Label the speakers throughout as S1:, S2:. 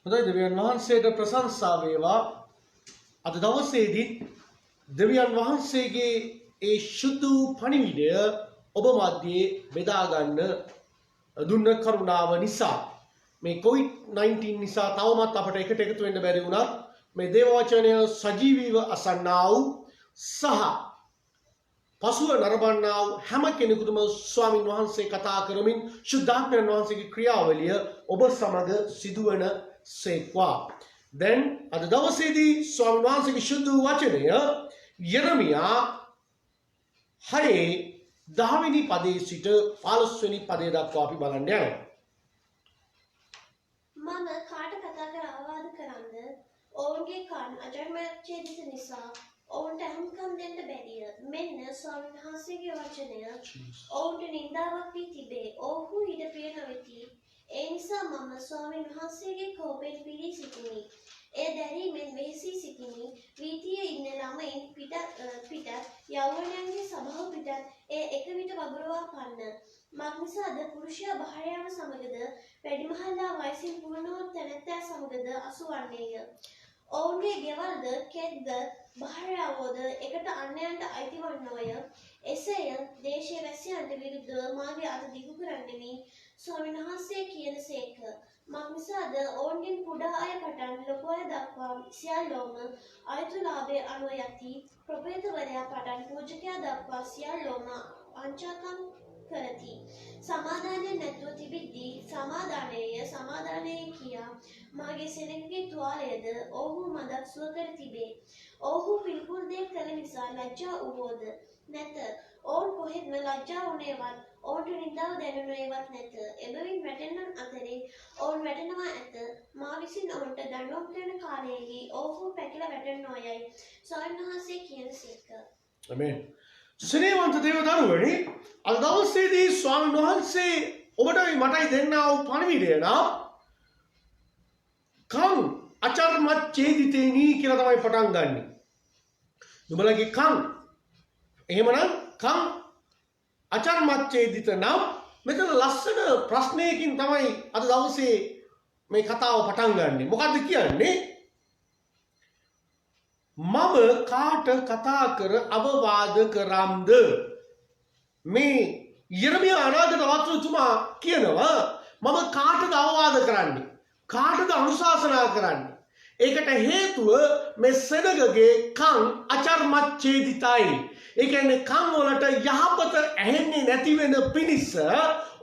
S1: හොඳයි දෙවියන් වහන්සේට ප්‍රශංසා වේවා. අද දවසේදී දෙවියන් වහන්සේගේ ඒ සුදු පණිවිඩය ඔබ මැදේ බෙදා ගන්න දුන්න කරුණාව නිසා මේ COVID-19 නිසා තවමත් අපට එකට එකතු වෙන්න බැරි වුණා. මේ දේව වචනය සජීවීව අසන්නා වූ සහ පසුව නරඹන්නා වූ හැම කෙනෙකුටම ස්වාමින් වහන්සේ කතා කරමින් ශුද්ධාත්මයන් වහන්සේගේ ක්‍රියාවලිය ඔබ සමග සිදුවන සේක්වා. දැන් අද දවසේදී ස්වාමීන් වහන්සේගේ සුදු වචනය යෙරමියා 6 10 වෙනි පදයේ සිට 15 වෙනි පදය දක්වා අපි බලන්න යනවා.
S2: මම කාට කතා කර අවවාද කරන්ද ඔවුන්ගේ කන් අජර්මච්ඡේදිත නිසා ඔවුන්ට අහුම්කම් දෙන්න බැරිය. මෙන්න ස්වාමීන් වහන්සේගේ වචනය ඔවුන්ට නින්දාවක් වී තිබේ. ඔවුහු ඊට ප්‍රිය නොවෙති. ඒ නිසා මම ස්වාමීන් වහන්සේගේ කෝපයෙන් පිරී සිටිමි. එය දැරීමෙන් වෙහෙසී සිටිමි. වීතියේ ඉන්න ළමයින් පිටත් යෞවනයන්ගේ සභාව පිටත් එය එක විට වගුරුවා පන්න. මක්නිසාද පුරුෂයා භාර්යාව සමගද වැඩිමහල්ලා වයසින් පුහුණු වූ තැනැත්තා සමගද අසුවන්නේය. ඔවුන්ගේ ගෙවල්ද කෙත්ද භාර්යාවෝද එකට අන්‍යයන්ට අයිති වන්නෝය. එසේය දේශීය වැසියන්ට විරුද්ධව මාගේ අත දිගු කරන්නෙමි. ස්වාමීන් වහන්සේ කියන සේක. මක්නිසාද ඔවුන්ගෙන් කුඩා අය පටන් ලොකු අය දක්වා සියල්ලෝම අයතුලාභය අනුව යති. ප්‍රපේතවරයා පටන් පූජකයා දක්වා සියල්ලෝම වංචාකම් කරති. සමාදානය නැතුව තිබිද්දී සමාදානයේ කියා මාගේ සෙනගගේ තුවාලයද ඔවුහු මදක් සුව කර තිබේ. ඔවුහු පිළිකුල් දේ කළ නිසා ලැජ්ජා වූවෝද නැත. ඔවුන් කොහෙත්ම ලැජ්ජා වුණේවත් ඔවුන්ට නින්දාව දැනුණේවත් නැත. එබැවින් වැටෙන්නන් අතරේ ඔවුන් වැටෙනවා ඇත. මා විසින් ඔවුන්ට දඬුවම් කරන කාලයේදී ඔවුහු පැකිල වැටෙන්නෝයයි ස්වාමීන් වහන්සේ කියන සේක.
S1: ආමේන්. ස්නේහවන්ත දේව දරුවනි, අද දවසේදී ස්වාමීන් වහන්සේ ඔබටයි මටයි දෙන්නා වූ පණිවිඩය නම් කම් අචර්මච්ඡේදිතේනි කියලා තමයි පටන් ගන්නෙ. නුඹලගේ කම් එහෙමනම් කම් අචර්මච්ඡේදිත නම් මෙතන ලස්සන ප්‍රශ්නයකින් තමයි අද දවසේ මේ කතාව පටන් ගන්නෙ. මොකද්ද කියන්නේ? මම කාට කතා කර අවවාද කරම්ද? මේ යෙරමියා අනාගත වක්තතුමා කියනවා මම කාටද අවවාද කරන්නේ? කාටද අනුශාසනා කරන්නේ? ඒකට හේතුව මේ සෙනගගේ කන් අචර්මච්ඡේදිතයි. ඒ කියන්නේ කන් වලට යහපත ඇහෙන්නේ නැති වෙන පිණිස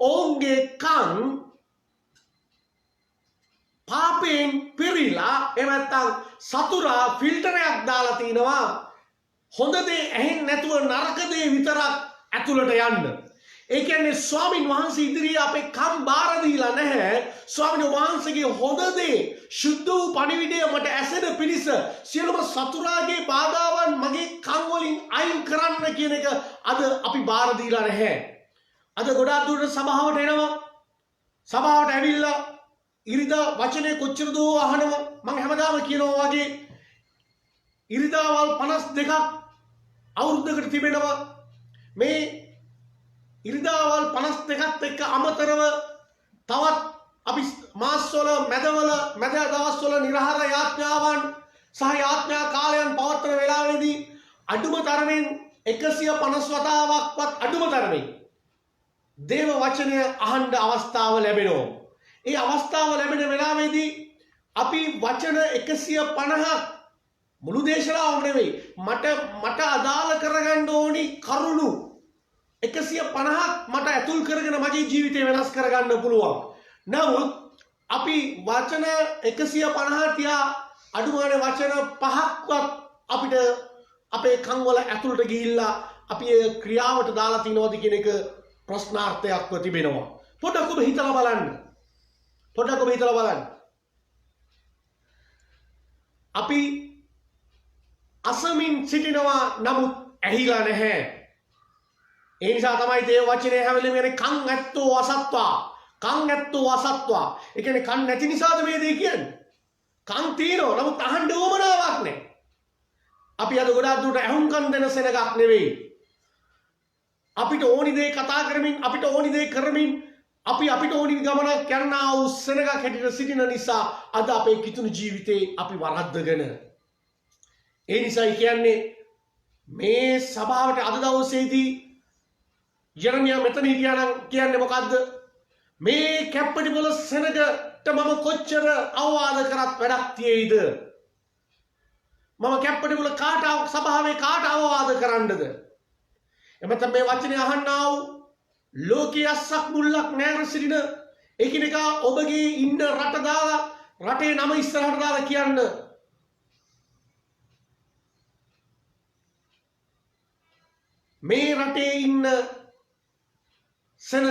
S1: ඔවුන්ගේ කන් පාපයෙන් පිරීලා එවත්තම් සතුරා ෆිල්ටරයක් දාලා තිනවා හොඳ දේ ඇහෙන්නේ නැතුව නරක දේ විතරක් ඇතුළට යන්න. ඒ කියන්නේ ස්වාමින් වහන්සේ ඉදිරියේ අපේ කම් බාර දීලා නැහැ. ස්වාමින් වහන්සේගේ හොඳ දේ සුද්ධ වූ පණිවිඩය මට ඇසෙන පිණිස සියලුම සතුරාගේ බාධාවන් මගේ කන් වලින් අයින් කරන්න කියන එක අද අපි බාර දීලා නැහැ. අද ගොඩාක් දුරට සභාවට එනවා. සභාවට ඇවිල්ලා ඉරිදා වචනේ කොච්චර දෝ අහනවා. මම හැමදාම කියනවා වගේ ඉරිදාවල් 52ක් අවුරුද්දකට තිබෙනවා. මේ ඉරිදාවල් 52ත් එක්ක අමතරව තවත් අපි මාස්වල මැද දවස්වල නිරහර යාඥාවන් සහ යාඥා කාලයන් පවත්වන වෙලාවේදී අඩුම තරමින් 150 වතාවක්වත් අඩුම තරමින් දේව වචනය අහන්න අවස්ථාව ලැබෙනවා. ඒ අවස්ථාව ලැබෙන වෙලාවේදී අපි වචන 150ක් මුළු දේශනාවම නෙවෙයි මට අදාළ කරගන්න ඕනි කරුණු 150ක් මට ඇතුල් කරගෙන මගේ ජීවිතය වෙනස් කරගන්න පුළුවන්. නමුත් අපි වචන 150 තියා අඩුමානේ වචන 5ක්වත් අපිට අපේ කන් වල ඇතුළට ගිහිල්ලා අපි ඒ ක්‍රියාවට දාලා තිනවද කියන එක ප්‍රශ්නාර්ථයක්ව තිබෙනවා. පොඩ්ඩක් ඔබ හිතලා බලන්න. අපි අසමින් සිටිනවා නමුත් ඇහිලා නැහැ. ඒ නිසා තමයි දේව වචනේ හැම වෙලෙම කියන්නේ කන් ඇත්තෝ අසත්වා. ඒ කියන්නේ කන් නැති නිසාද මේ දේ කියන්නේ? කන් තියෙනවා නමුත් අහන්න ඕමනාවක් නැහැ. අපි අද ගොඩාක් දුරට ඇහුම්කන් දෙන සෙනගක් නෙවෙයි. අපිට ඕනි දේ කතා කරමින් අපිට ඕනි දේ කරමින් අපි අපිට ඕනි ගමනක් යන්නා වූ සෙනගක් හැටියට සිටින නිසා අද අපේ කිතුණු ජීවිතේ අපි වරද්දගෙන ඒ නිසායි කියන්නේ මේ සභාවට අද දවසේදී යර්මියා මෙතන හිටියා නම් කියන්නේ මොකද්ද මේ කැප්පටි වල සෙනගට මම කොච්චර අවවාද කරත් වැඩක් තියෙයිද මම කැප්පටි වල කාට සභාවේ කාට අවවාද කරන්නද එමෙතන මේ වචනේ අහන්නා වූ ලෝකයේ අස්සක් මුල්ලක් නැර සිටින එකිනෙකා ඔබගේ ඉන්න රට දාලා රටේ නම ඉස්සරහට දාලා කියන්න මේ රටේ ඉන්න සෙනග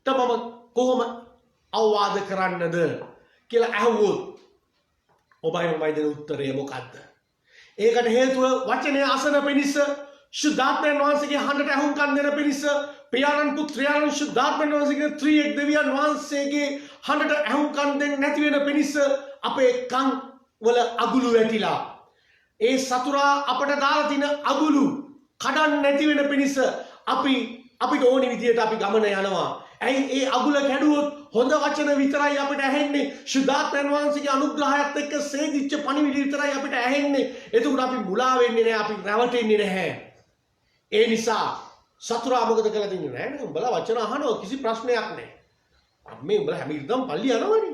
S1: තමම කොහොම අවවාද කරන්නද කියලා අහුවොත් ඔබයි මමයි දෙන උත්තරය මොකද්ද? ඒකට හේතුව වචනේ අසන පිණිස ශුද්ධාත්මයන් වහන්සේගේ හඬට ඇහුම්කන් දෙන පිණිස පියාණන් පුත්‍රයාණන් ශුද්ධාත්මයන් වහන්සේගේ ත්‍රිඑක දෙවියන් වහන්සේගේ හඬට ඇහුම්කන් දෙන්නේ නැති වෙන පිණිස අපේ කන් වල අගුළු වැටිලා ඒ සතුරා අපට දාලා තින අගුළු කඩන්න නැති වෙන පිණිස අපිට ඕනි විදියට අපි ගමන යනවා. ඇයි ඒ අගුල කැඩුවොත් හොඳ වචන විතරයි අපිට ඇහෙන්නේ. ශුද්ධාත්මයන් වහන්සේගේ අනුග්‍රහයත් එක්ක සේදිච්ච පණිවිඩ විතරයි අපිට ඇහෙන්නේ. එතකොට අපි මුලා වෙන්නේ නැහැ, අපි රැවටෙන්නේ නැහැ. ඒ නිසා සතුරා මොකද කළා දෙන්නේ නැහැ නේ. උඹලා වචන අහනවා කිසි ප්‍රශ්නයක් නැහැ. මේ උඹලා හැම ඉරිදම් පල්ලි යනවනේ.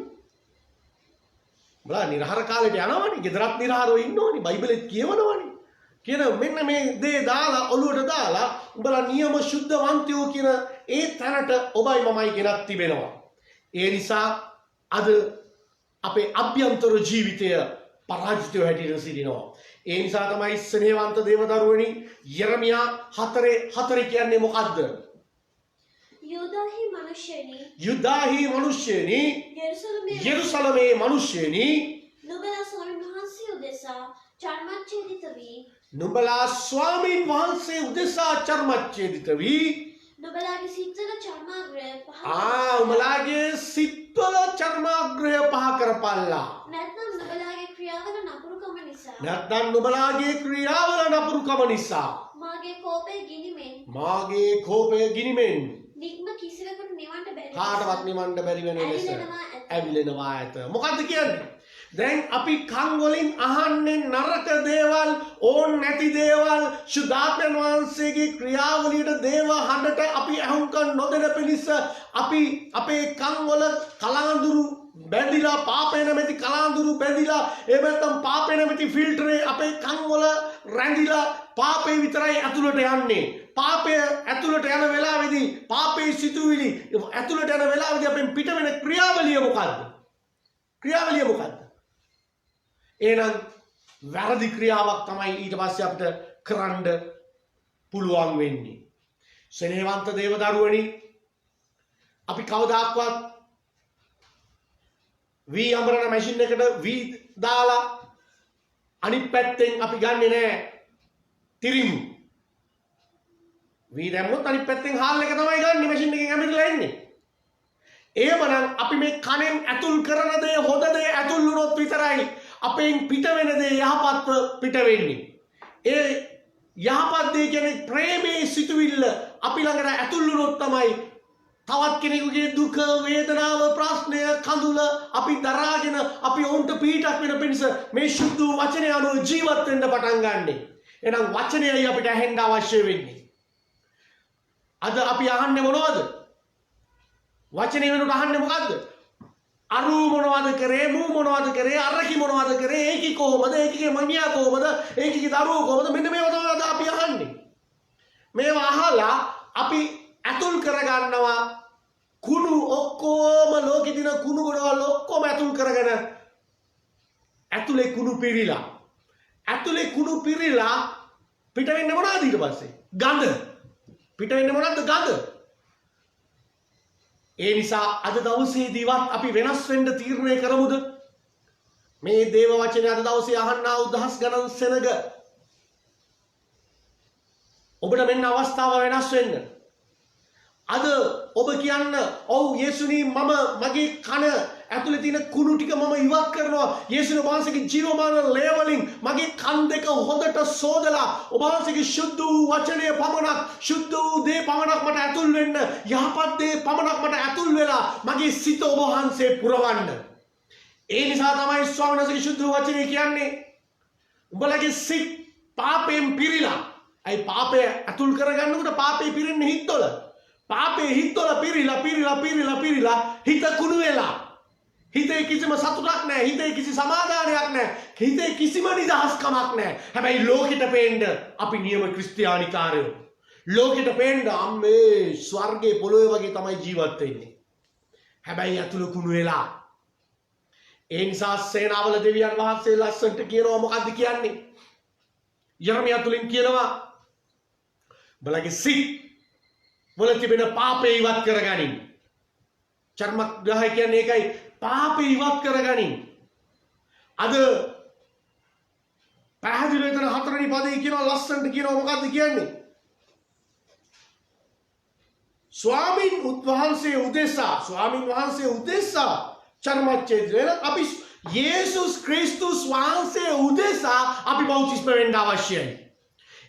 S1: උඹලා නිරහර කාලේට යනවනේ. ගෙදරත් නිරහරව ඉන්නවනේ. බයිබලෙත් කියවනවනේ. කියන මෙන්න මේ දේ දාලා ඔළුවට දාලා උඹලා නියම ශුද්ධවන්තයෝ කියන ඒ තැනට ඔබයි මමයි ගෙනත් තිබෙනවා. ඒ නිසා අද අපේ අභ්‍යන්තර ජීවිතය පරාජිතව හැටියට සිටිනවා. ඒ නිසා තමයි ස්නේහවන්ත දේවදරුවනි යර්මියා 4:4 කියන්නේ මොකද්ද? යුදාහි මනුෂ්‍යනි යෙරුසලමේ මනුෂ්‍යනි
S2: නුඹලා ස්වාමීන් වහන්සේ උදෙසා චර්මච්ඡේදිත වී
S1: නුඹලා ස්වාමීන් වහන්සේ උදෙසා චර්මච්ඡේදිත වී
S2: නුඹලාගේ සිත්වල චර්මාග්‍රය පහ
S1: උඹලාගේ සිත්වල චර්මාග්‍රය පහ කරපල්ලා.
S2: නැත්නම් නුඹලාගේ ක්‍රියාවල නපුරුකම නිසා මාගේ කෝපය ගිනිමෙන් නිග්ම කිසිවෙකුට නිවන්න බැරි
S1: කාටවත් නිවන්න බැරි වෙන ලෙස ඇවිලෙනවා ඇත. මොකද්ද කියන්නේ? දැන් අපි කන් වලින් අහන්නේ නරක දේවල්, ඕන් නැති දේවල්, ශුද්ධාත්මයන් වහන්සේගේ ක්‍රියාවලියට දේව හඬට අපි අහුම්කම් නොදෙන පිණිස අපි අපේ කන් වල කලාඳුරු බැඳිලා පාපේ නැමැති කලාඳුරු බැඳිලා එහෙම නැත්නම් පාපේ නැමැති ෆිල්ටරේ අපේ කන් වල රැඳිලා පාපේ විතරයි ඇතුළට යන්නේ. පාපය ඇතුළට යන වෙලාවේදී පාපේ සිතුවිලි ඇතුළට යන වෙලාවේදී අපෙන් පිට වෙන ක්‍රියාවලිය මොකද්ද? එහෙනම් වැරදි ක්‍රියාවක් තමයි ඊට පස්සේ අපිට කරන්න පුළුවන් වෙන්නේ. ස්නේහවන්ත දේවදරුවනි අපි කවදාක්වත් වී අමරන මැෂින් එකට වී දාලා අනිත් පැත්තෙන් අපි ගන්නෙ නෑ තිරිමු. වී දැම්මොත් අනිත් පැත්තෙන් හාල් එක තමයි ගන්නෙ මැෂින් එකෙන් ඇමිරලා එන්නේ. එහෙමනම් අපි මේ කණෙන් ඇතුල් කරන දේ හොඳ දේ ඇතුල් වුණොත් විතරයි අපෙන් පිට වෙන දේ යහපත්ව පිට වෙන්නේ. ඒ යහපත් දේ කියන්නේ ප්‍රේමයේ සිතුවිල්ල අපි ළඟට ඇතුල් වුණොත් තමයි තවත් කෙනෙකුගේ දුක, වේදනාව, ප්‍රශ්නය, කඳුල අපි දරාගෙන අපි ඔවුන්ට පිටක් වෙන පිණිස මේ සුද්ධ වචනය අනුව ජීවත් වෙන්න පටන් ගන්නෙ. එහෙනම් වචනයයි අපිට ඇහෙන්න අවශ්‍ය වෙන්නේ. අද අපි අහන්නේ මොනවද? වචනේ වෙනුවට අහන්නේ මොකද්ද? අරු මොනවද කරේ, මූ මොනවද කරේ, අරකි මොනවද කරේ, ඒකි කොහොමද, ඒකිගේ මමියා කොහොමද, ඒකිගේ දරුවෝ කොහොමද, මෙන්න මේවා තමයි අද අපි අහන්නේ. මේවා අහලා අපි ඇතුල් කරගන්නවා කුණු ඔක්කොම ලෝකෙ දින කුණු ගොඩවල් ඔක්කොම ඇතුල් කරගෙන ඇතුලේ කුණු පිරීලා පිට වෙන්නේ මොනවද ඊට පස්සේ? ගඳ. පිට වෙන්නේ මොනවද? ගඳ. ඒ නිසා අද දවසේදීවත් අපි වෙනස් වෙන්න තීරණය කරමුද? මේ දේව වචනේ අද දවසේ අහන්නා වූ දහස් ගණන් සෙනග ඔබට මෙන්න අවස්ථාව වෙනස් වෙන්න. අද ඔබ කියන්න ඔව් යේසුනි මම මගේ කන ඇතුලේ තියෙන කුණු ටික මම ඉවත් කරනවා යේසුස් වහන්සේගේ ජීවමාන ලේ වලින් මගේ කන් දෙක හොඳට සෝදලා ඔබ වහන්සේගේ සුද්ධ වූ වචනය පමණක් සුද්ධ වූ දේ පමණක් මට ඇතුල් වෙන්න යහපත් දේ පමණක් මට ඇතුල් වෙලා මගේ සිත ඔබ වහන්සේ පුරවන්න ඒ නිසා තමයි ස්වාමීන් වහන්සේගේ සුද්ධ වචනය කියන්නේ උඹලගේ සිත් පාපයෙන් පිරීලා අයි පාපය ඇතුල් කරගන්නකොට පාපේ පිරෙන්නේ හිතවල පාපේ හිතවල පිරීලා හිත කුණු වෙලා හිතේ කිසිම සතුටක් නැහැ හිතේ කිසි සමාදානයක් නැහැ හිතේ කිසිම නිදහස්කමක් නැහැ හැබැයි ලෝකෙට පේන්න අපි නියම ක්‍රිස්තියානිකාරයෝ ලෝකෙට පේන්න අම්මේ ස්වර්ගයේ පොළොවේ වගේ තමයි ජීවත් වෙන්නේ හැබැයි අතුල කුණු වෙලා ඒ නිසා සේනාවල දෙවියන් වහන්සේ ලස්සන්ට කියනවා මොකද්ද කියන්නේ යර්මියා තුලින් කියනවා බලගේ සිත් වල තිබෙන පාපේ ඉවත් කරගනින් චර්මග්‍රහය කියන්නේ ඒකයි පාපේ ඉවත් කරගනින් අද පැහැදිලිව එතන හතරවෙනි පදේ කියනවා ලස්සනට කියනවා මොකද්ද කියන්නේ ස්වාමීන් වහන්සේ උදෙසා චර්මච්ඡේදය අපි යේසුස් ක්‍රිස්තුස් වහන්සේ උදෙසා අපි බෞතිස්ම වෙන්න අවශ්‍යයි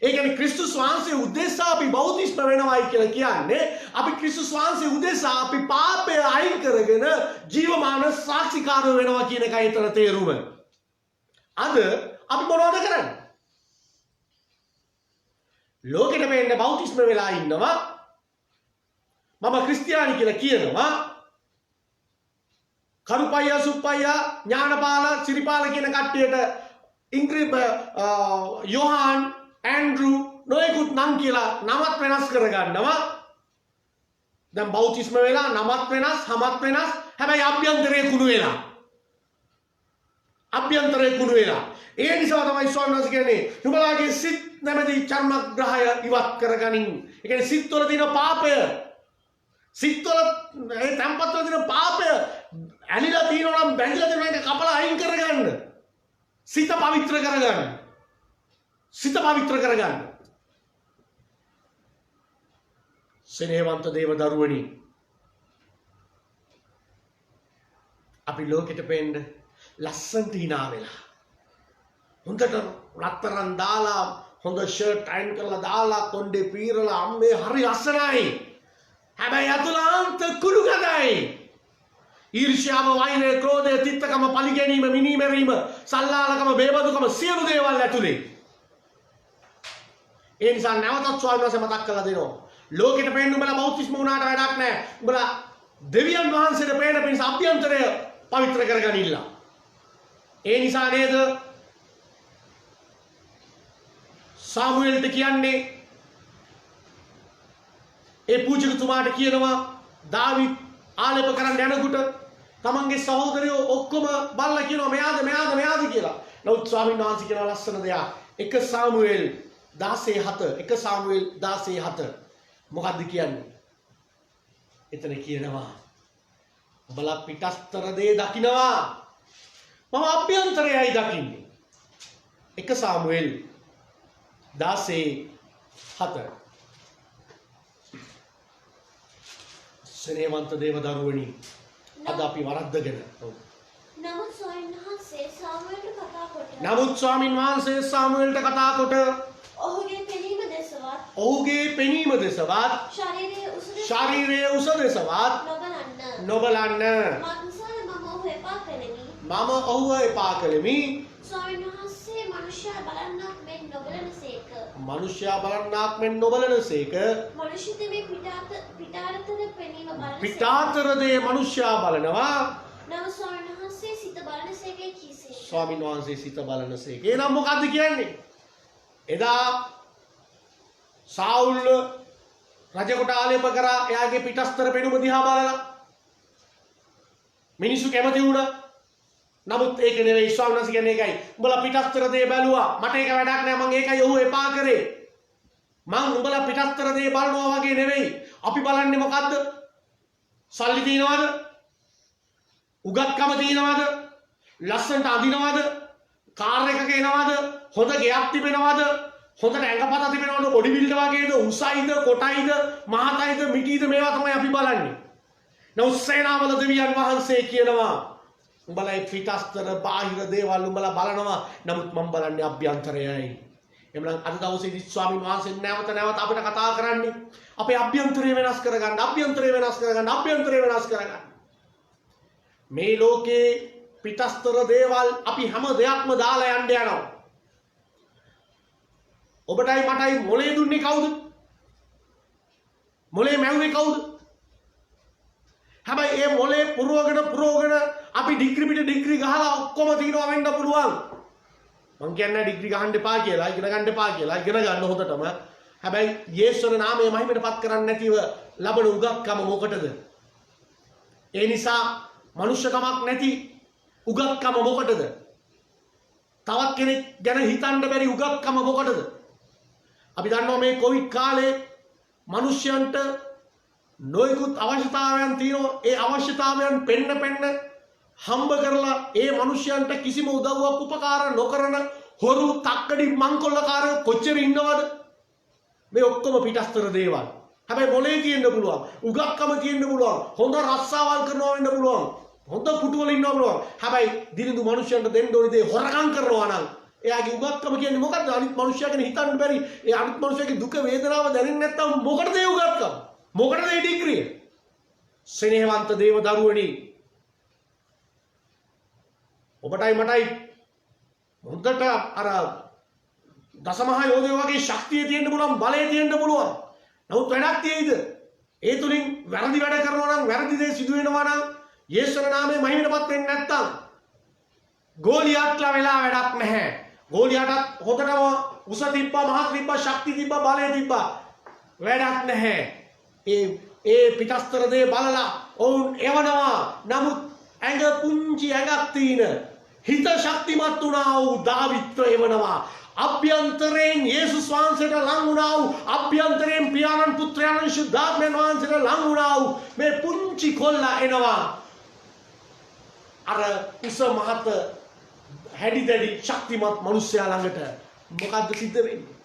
S1: ඒ කියන්නේ ක්‍රිස්තුස් වහන්සේ උදෙසා අපි බෞතිස්ම වෙනවයි කියලා කියන්නේ අපි ක්‍රිස්තුස් වහන්සේ උදෙසා අපි පාපය අයින් කරගෙන ජීවමාන සාක්ෂිකාරයෝ වෙනවා කියන එකයි එතන තේරුම. අද අපි මොනවද කරන්නේ? ලෝකෙට වෙන්න බෞතිස්ම වෙලා ඉන්නවා. මම ක්‍රිස්තියානි කියලා කියනවා. කරුපයියා සුප්පයියා ඥානපාල සිරිපාල කියන කට්ටියට යෝහාන් ඇන්ඩ්‍රු නොයෙකුත් නම් කියලා නමත් වෙනස් කරගන්නවා දැන් බෞතිස්ම වෙලා නමත් වෙනස් හමත් වෙනස් හැබැයි අභ්‍යන්තරයේ කුණු වෙලා ඒ නිසා තමයි ස්වාමීන් වහන්සේ කියන්නේ නුඹලාගේ සිත් නැමැති චර්මග්‍රහය ඉවත් කරගනින් ඒ කියන්නේ සිත්වල තියෙන පාපය සිත්වල ඒ තැම්පත්වල තියෙන පාපය ඇලිලා තියෙනවා නම් බැඳිලා තියෙනවා ඒක කපලා අයින් කරගන්න සිත පවිත්‍ර කරගන්න සෙනෙහවන්ත දේව දරුවනි අපි ලෝකෙට පෙන්න ලස්සනට hina වෙලා හොඳට රත්තරන් දාලා හොඳ ෂර්ට් අයින් කරලා දාලා කොණ්ඩේ පීරලා අම්මේ හරි ලස්සනයි හැබැයි අතුලාන්ත කුණු ගඳයි ඊර්ෂ්‍යාව වෛරය ක්‍රෝධය තිත්තකම පලිගැනීම මිනීමැරීම සල්ලාලකම බේබදුකම සියලු දේවල් ඇතුලේ ඒ නිසා නැවතත් ස්වාමීන් වහන්සේ මතක් කරලා දෙනවා ලෝකෙට පේන්න උඹලා බෞතිස්ම වුණාට වැඩක් නැහැ උඹලා දෙවියන් වහන්සේට පේන පිණිස අභ්‍යන්තරය පවිත්‍ර කරගනින්න ඒ නිසා නේද සාමුවෙල්ට කියන්නේ ඒ පූජකතුමාට කියනවා දාවිද් ආලේප කරන්න යනකොට තමන්ගේ සහෝදරයෝ ඔක්කොම බල්ලා කියනවා මෙයාද කියලා නමුත් ස්වාමීන් වහන්සේ කියන ලස්සන දෙයක් 1 සාමුවෙල් 16:7 මොකද්ද කියන්නේ? එතන කියනවා ඔබලා පිටස්තර දේ දකින්නවා මම අභ්‍යන්තරයයි දකින්නේ. 1 සාමුවෙල් 16:7 සෙනෙහවන්ත දේව දරුවනි අද අපි වරද්දගෙන
S2: නමුත් ස්වාමීන් වහන්සේ
S1: සාමුවෙල්ට කතා කොට ඔහුගේ පෙනීම දෙසවත් ශරීරයේ උස දෙසවත් නොබලන්න මම ඔහුව එපා කළෙමි මනුෂ්‍යයා බලන්නාක් මෙන් නොබලනසේක පිටාතර දේ මනුෂ්‍යයා බලනවා ස්වාමීන් වහන්සේ සිත බලනසේක එනම් මොකද්ද කියන්නේ එදා සාවුල් රජකොට ආලේප කරා එයාගේ පිටස්තර පෙනුම දිහා බලලා මිනිස්සු කැමති වුණා නමුත් ඒක නෙවෙයි ස්වාමීන් වහන්සේ කියන්නේ ඒකයි උඹලා පිටස්තර දේ බැලුවා මට ඒක වැඩක් නෑ මම ඒකයි ඔහු එපා කරේ මං උඹලා පිටස්තර දේ බලනවා වගේ නෙවෙයි අපි බලන්නේ මොකද්ද සල්ලි තියනවද උගත්කම තියනවද ලස්සනට අඳිනවද කාර් එකක එනවද හොඳ ගෙයක් තිබෙනවද හොඳට ඇඟපත තිබෙනවද බොඩි බිල්ඩර් වගේද උසයිද කොටයිද මහතයිද මිටිද මේවා තමයි අපි බලන්නේ. නමුත් සේනාවල දෙවියන් වහන්සේ කියනවා උඹලා පිටස්තර බාහිර දේවල් උඹලා බලනවා නමුත් මම බලන්නේ අභ්‍යන්තරයයි. එමනම් අද දවසේදී ස්වාමීන් වහන්සේ නැවත නැවත අපිට කතා කරන්නේ අපේ අභ්‍යන්තරය වෙනස් කරගන්න අභ්‍යන්තරය වෙනස් කරගන්න අභ්‍යන්තරය වෙනස් කරගන්න. මේ ලෝකේ පිටස්තර දේවල් අපි හැම දෙයක්ම දාලා යන්න යනවා. ඔබටයි මටයි මොලේ දුන්නේ කවුද? මොලේ මැව්වේ කවුද? හැබැයි ඒ මොලේ පුරවගෙන අපි ඩිග්‍රී පිට ඩිග්‍රී ගහලා ඔක්කොම තියනවා වෙන්න පුළුවන්. මං කියන්නේ ඩිග්‍රී ගහන්න එපා කියලා, ඉගෙන ගන්න එපා කියලා. ඉගෙන ගන්න හොඳටම. හැබැයි යේසුගේ නාමය මහිමයටපත් කරන්නේ නැතිව ලබන උගත්කම මොකටද? ඒ නිසා මනුෂ්‍යකමක් නැති උගත්කම මොකටද? තවත් කෙනෙක් ගැන හිතන්න බැරි උගත්කම මොකටද? අපි දන්නවා මේ කොවිඩ් කාලේ මිනිස්යන්ට නොයෙකුත් අවශ්‍යතාවයන් තියෙනවා. ඒ අවශ්‍යතාවයන් පෙන්න හම්බ කරලා ඒ මිනිස්යන්ට කිසිම උදව්වක් උපකාර නොකරන හොරු තක්කඩි මංකොල්ලකාරයෝ කොච්චර ඉන්නවද? මේ ඔක්කොම පිටස්තර දේවල්. හැබැයි මොලේ තියෙන්න පුළුවන්. උගත්කම තියෙන්න පුළුවන්. හොඳ රස්සාවල් කරනවා වෙන්න පුළුවන්. හොඳ පුටුවල ඉන්නවා පුළුවන්. හැබැයි දිලිඳු මිනිස්යන්ට දෙන්න ඕනේ දේ හොරකම් කරනවා නම් එයාගේ උගත්කම කියන්නේ මොකද්ද? අනිත් මිනිස්සයා ගැන හිතන්න බැරි. ඒ අනිත් මිනිස්සයාගේ දුක වේදනාව දැනෙන්නේ නැත්නම් මොකටද ඒ උගත්කම? මොකටද ඒ ඩිග්‍රිය? ස්නේහවන්ත දේව දරුවනි, ඔබටයි මටයි හොඳට අර දසමහා යෝධයෝ වගේ ශක්තිය තියෙන්න පුළුවන්, බලය තියෙන්න පුළුවන්. නමුත් වැඩක් තියෙයිද? ඒ තුලින් වැරදි වැඩ කරනවා නම්, වැරදි දේ සිදු වෙනවා නම්, යේසුගේ නාමයේ මහිමයටපත් වෙන්නේ නැත්නම් ගෝලියාත්ලා වෙලා වැඩක් නැහැ. ගෝලියාටත් හොඳටම උස තිබ්බා, මහත් තිබ්බා, ශක්තිය තිබ්බා, බලය තිබ්බා. වැඩක් නැහැ. ඒ පිටස්තර දේ බලලා ඔවුන් එවනවා. නමුත් ඇඟ පුංචි ඇඟක් තියෙන හිත ශක්තිමත් වුණා වූ දාවිත්ව එවනවා. අභ්‍යන්තරයෙන් යේසුස් වහන්සේට ලං වුණා වූ, අභ්‍යන්තරයෙන් පියාණන් පුත්‍රයන් ශුද්ධාත්මයන් වහන්සේට ලං වුණා වූ මේ පුංචි කොල්ලා එනවා. අර උස මහත් හැඩි ශක්තිමත් මිනිසයා ළඟට. මොකද්ද සිද්ධ වෙන්නේ?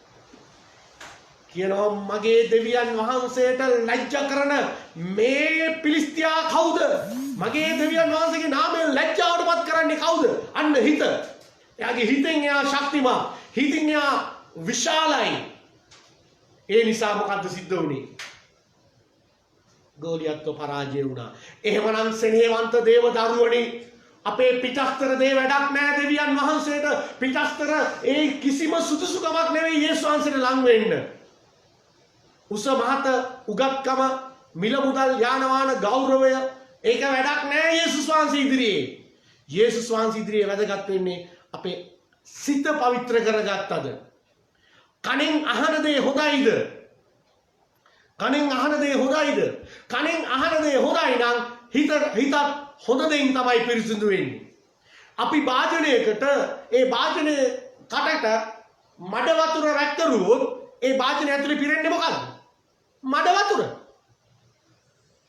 S1: කියනවා මගේ දෙවියන් වහන්සේට ලැජ්ජා කරන මේ පිලිස්තියා කවුද? මගේ දෙවියන් වහන්සේගේ නාමයෙන් ලැජ්ජාවටපත් කරන්නේ කවුද? අන්න හිත. එයාගේ හිතෙන් එයා ශක්තිමත්, හිතින් එයා විශාලයි. ඒ නිසා මොකද්ද සිද්ධ වුනේ? ගෝලියත්ව පරාජය වුණා. එහෙමනම් සෙනෙහවන්ත දේව දරුවනි, අපේ පිටස්තර දේ වැඩක් නැහැ දෙවියන් වහන්සේට. පිටස්තර ඒ කිසිම සුදුසුකමක් නෙවෙයි යේසුස් වහන්සේට ලං වෙන්න. උස මහත උගත්කම, මිල මුදල්, යාන වාහන, ගෞරවය ඒක වැඩක් නැහැ යේසුස් වහන්සේ ඉදිරියේ. යේසුස් වහන්සේ ඉදිරියේ වැදගත් වෙන්නේ අපේ සිත පවිත්‍ර කරගත්තද? කණෙන් අහන දේ හොඳයිද? කණෙන් අහන දේ හොඳයිද? කණෙන් අහන දේ හොඳයි නම් හිතත් හොඳ දෙයින් තමයි පිරිසිදු වෙන්නේ. අපි වාදනයකට ඒ වාදනයේ කටට මඩ වතුර රැක්කරුවොත් ඒ වාදනය ඇතුලේ පිරෙන්නේ මොකද්ද? මඩ වතුර.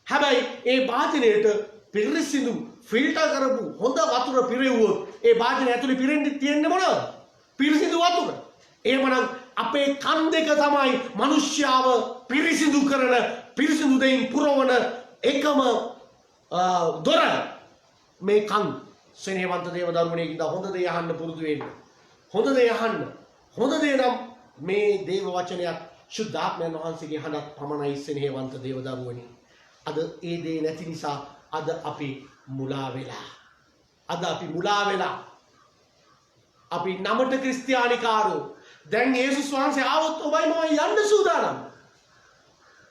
S1: හැබැයි ඒ වාදනයට පිරිසිදු ෆිල්ටර් කරපු හොඳ වතුර පිරෙව්වොත් ඒ වාදනය ඇතුලේ පිරෙන්නේ තියෙන්නේ මොනවද? පිරිසිදු වතුර. එහෙමනම් අපේ කන් දෙක තමයි මිනිස්යාව පිරිසිදු කරන, පිරිසිදු දෙයින් පුරවන එකම දොර. මේ කන් සෙනෙහවන්ත දේව දරුවනේකින්ද හොඳ දේ අහන්න පුරුදු වෙන්න. හොඳ දේ අහන්න. හොඳ දේ නම් මේ දේව වචනයක් ශුද්ධාත්මයන් වහන්සේගේ හඬක් පමණයි සෙනෙහවන්ත දේව දරුවනි. අද ඒ දේ නැති නිසා අද අපි මුලා වෙලා. අපි නමට ක්‍රිස්තියානිකාරෝ. දැන් යේසුස් වහන්සේ ආවොත් ඔබයි මම යන්න සූදානම්.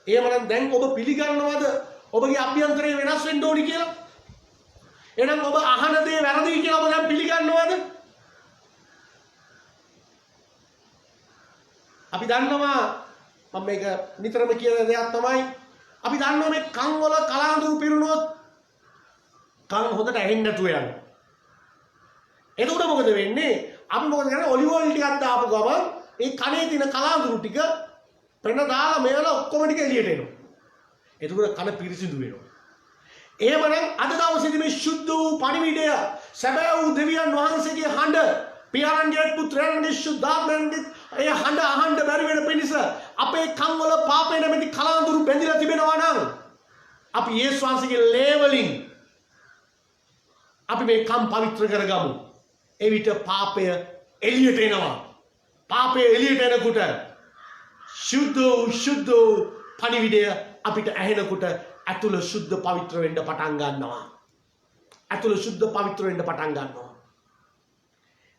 S1: එහෙමනම් දැන් ඔබ පිළිගන්නවද ඔබගේ අභ්‍යන්තරය වෙනස් වෙන්න ඕනි කියලා? එහෙනම් ඔබ අහන දේ වැරදි කියලා ඔබ දැන් පිළිගන්නවද? අපි දන්නවා, මම මේක නිතරම කියන දෙයක් තමයි, අපි දන්නවා මේ කන් වල කලාඳුරු පිරුණොත් කන් හොඳට ඇහෙන්නේ නැතුව යනවා. එතකොට මොකද වෙන්නේ? අපි මොකද කරන්නේ? ඔලිව් ඔයිල් ටිකක් දාපු ගමන් ඒ කනේ තියෙන කලාඳුරු ටික පෙන දාලා මේවල ඔක්කොම ටික එළියට එනවා. එතකොට කන පිරිසිදු වෙනවා. එහෙමනම් අද දවසේදී මේ සුද්ධ වූ පණිවිඩය, සැබෑ වූ දෙවියන් වහන්සේගේ හඬ, පියාණන්ගේ පුත්‍රයන්ගේ ශුද්ධාත්මයන්ගේ ඒ හඬ අහන්න බැරි වෙන පිණිස අපේ කන් වල පාපේ නැමැති කලාඳුරු බැඳිලා තිබෙනවා නම් අපි යේසුස් වහන්සේගේ ලේ වලින් අපි මේ කම් පවිත්‍ර කරගමු. එවිට පාපය එළියට එනවා. පාපය එළියට එනකොට සුද්ධ පණිවිඩය අපිට ඇහෙනකොට ඇතුළ සුද්ධ පවිත්‍ර වෙන්න පටන් ගන්නවා. ඇතුළ සුද්ධ පවිත්‍ර වෙන්න පටන් ගන්නවා.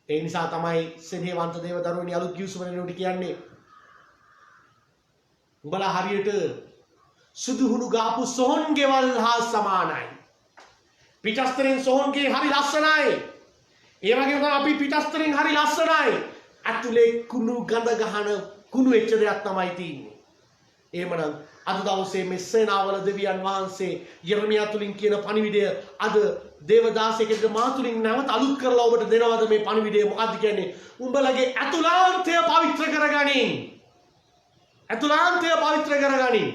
S1: ඒ නිසා තමයි සෙනෙහවන්ත දේව දරුවනි අලුත් කිව්සුමනේට කියන්නේ උඹලා හරියට සුදුහුණු ගාපු සොහොන් ගෙවල් හා සමානයි. පිටස්තරෙන් සොහොන්ගේ හරි ලස්සනයි. ඒ වගේම තමයි අපි පිටස්තරෙන් හරි ලස්සනයි. ඇතුලේ කුණු ගඳ ගහන කුණු වෙච්ච දෙයක් තමයි තියෙන්නේ. එහෙමනම් අද දවසේ මේ සේනාවල දෙවියන් වහන්සේ යර්මියා තුලින් කියන පණිවිඩය අද දේවදාසයෙකුගේ මා තුලින් නැවත අලුත් කරලා ඔබට දෙනවද මේ පණිවිඩය? මොකද්ද කියන්නේ? උඹලගේ ඇතුළාන්තය පවිත්‍ර කරගනින්. ඇතුළාන්තය පවිත්‍ර කරගනින්.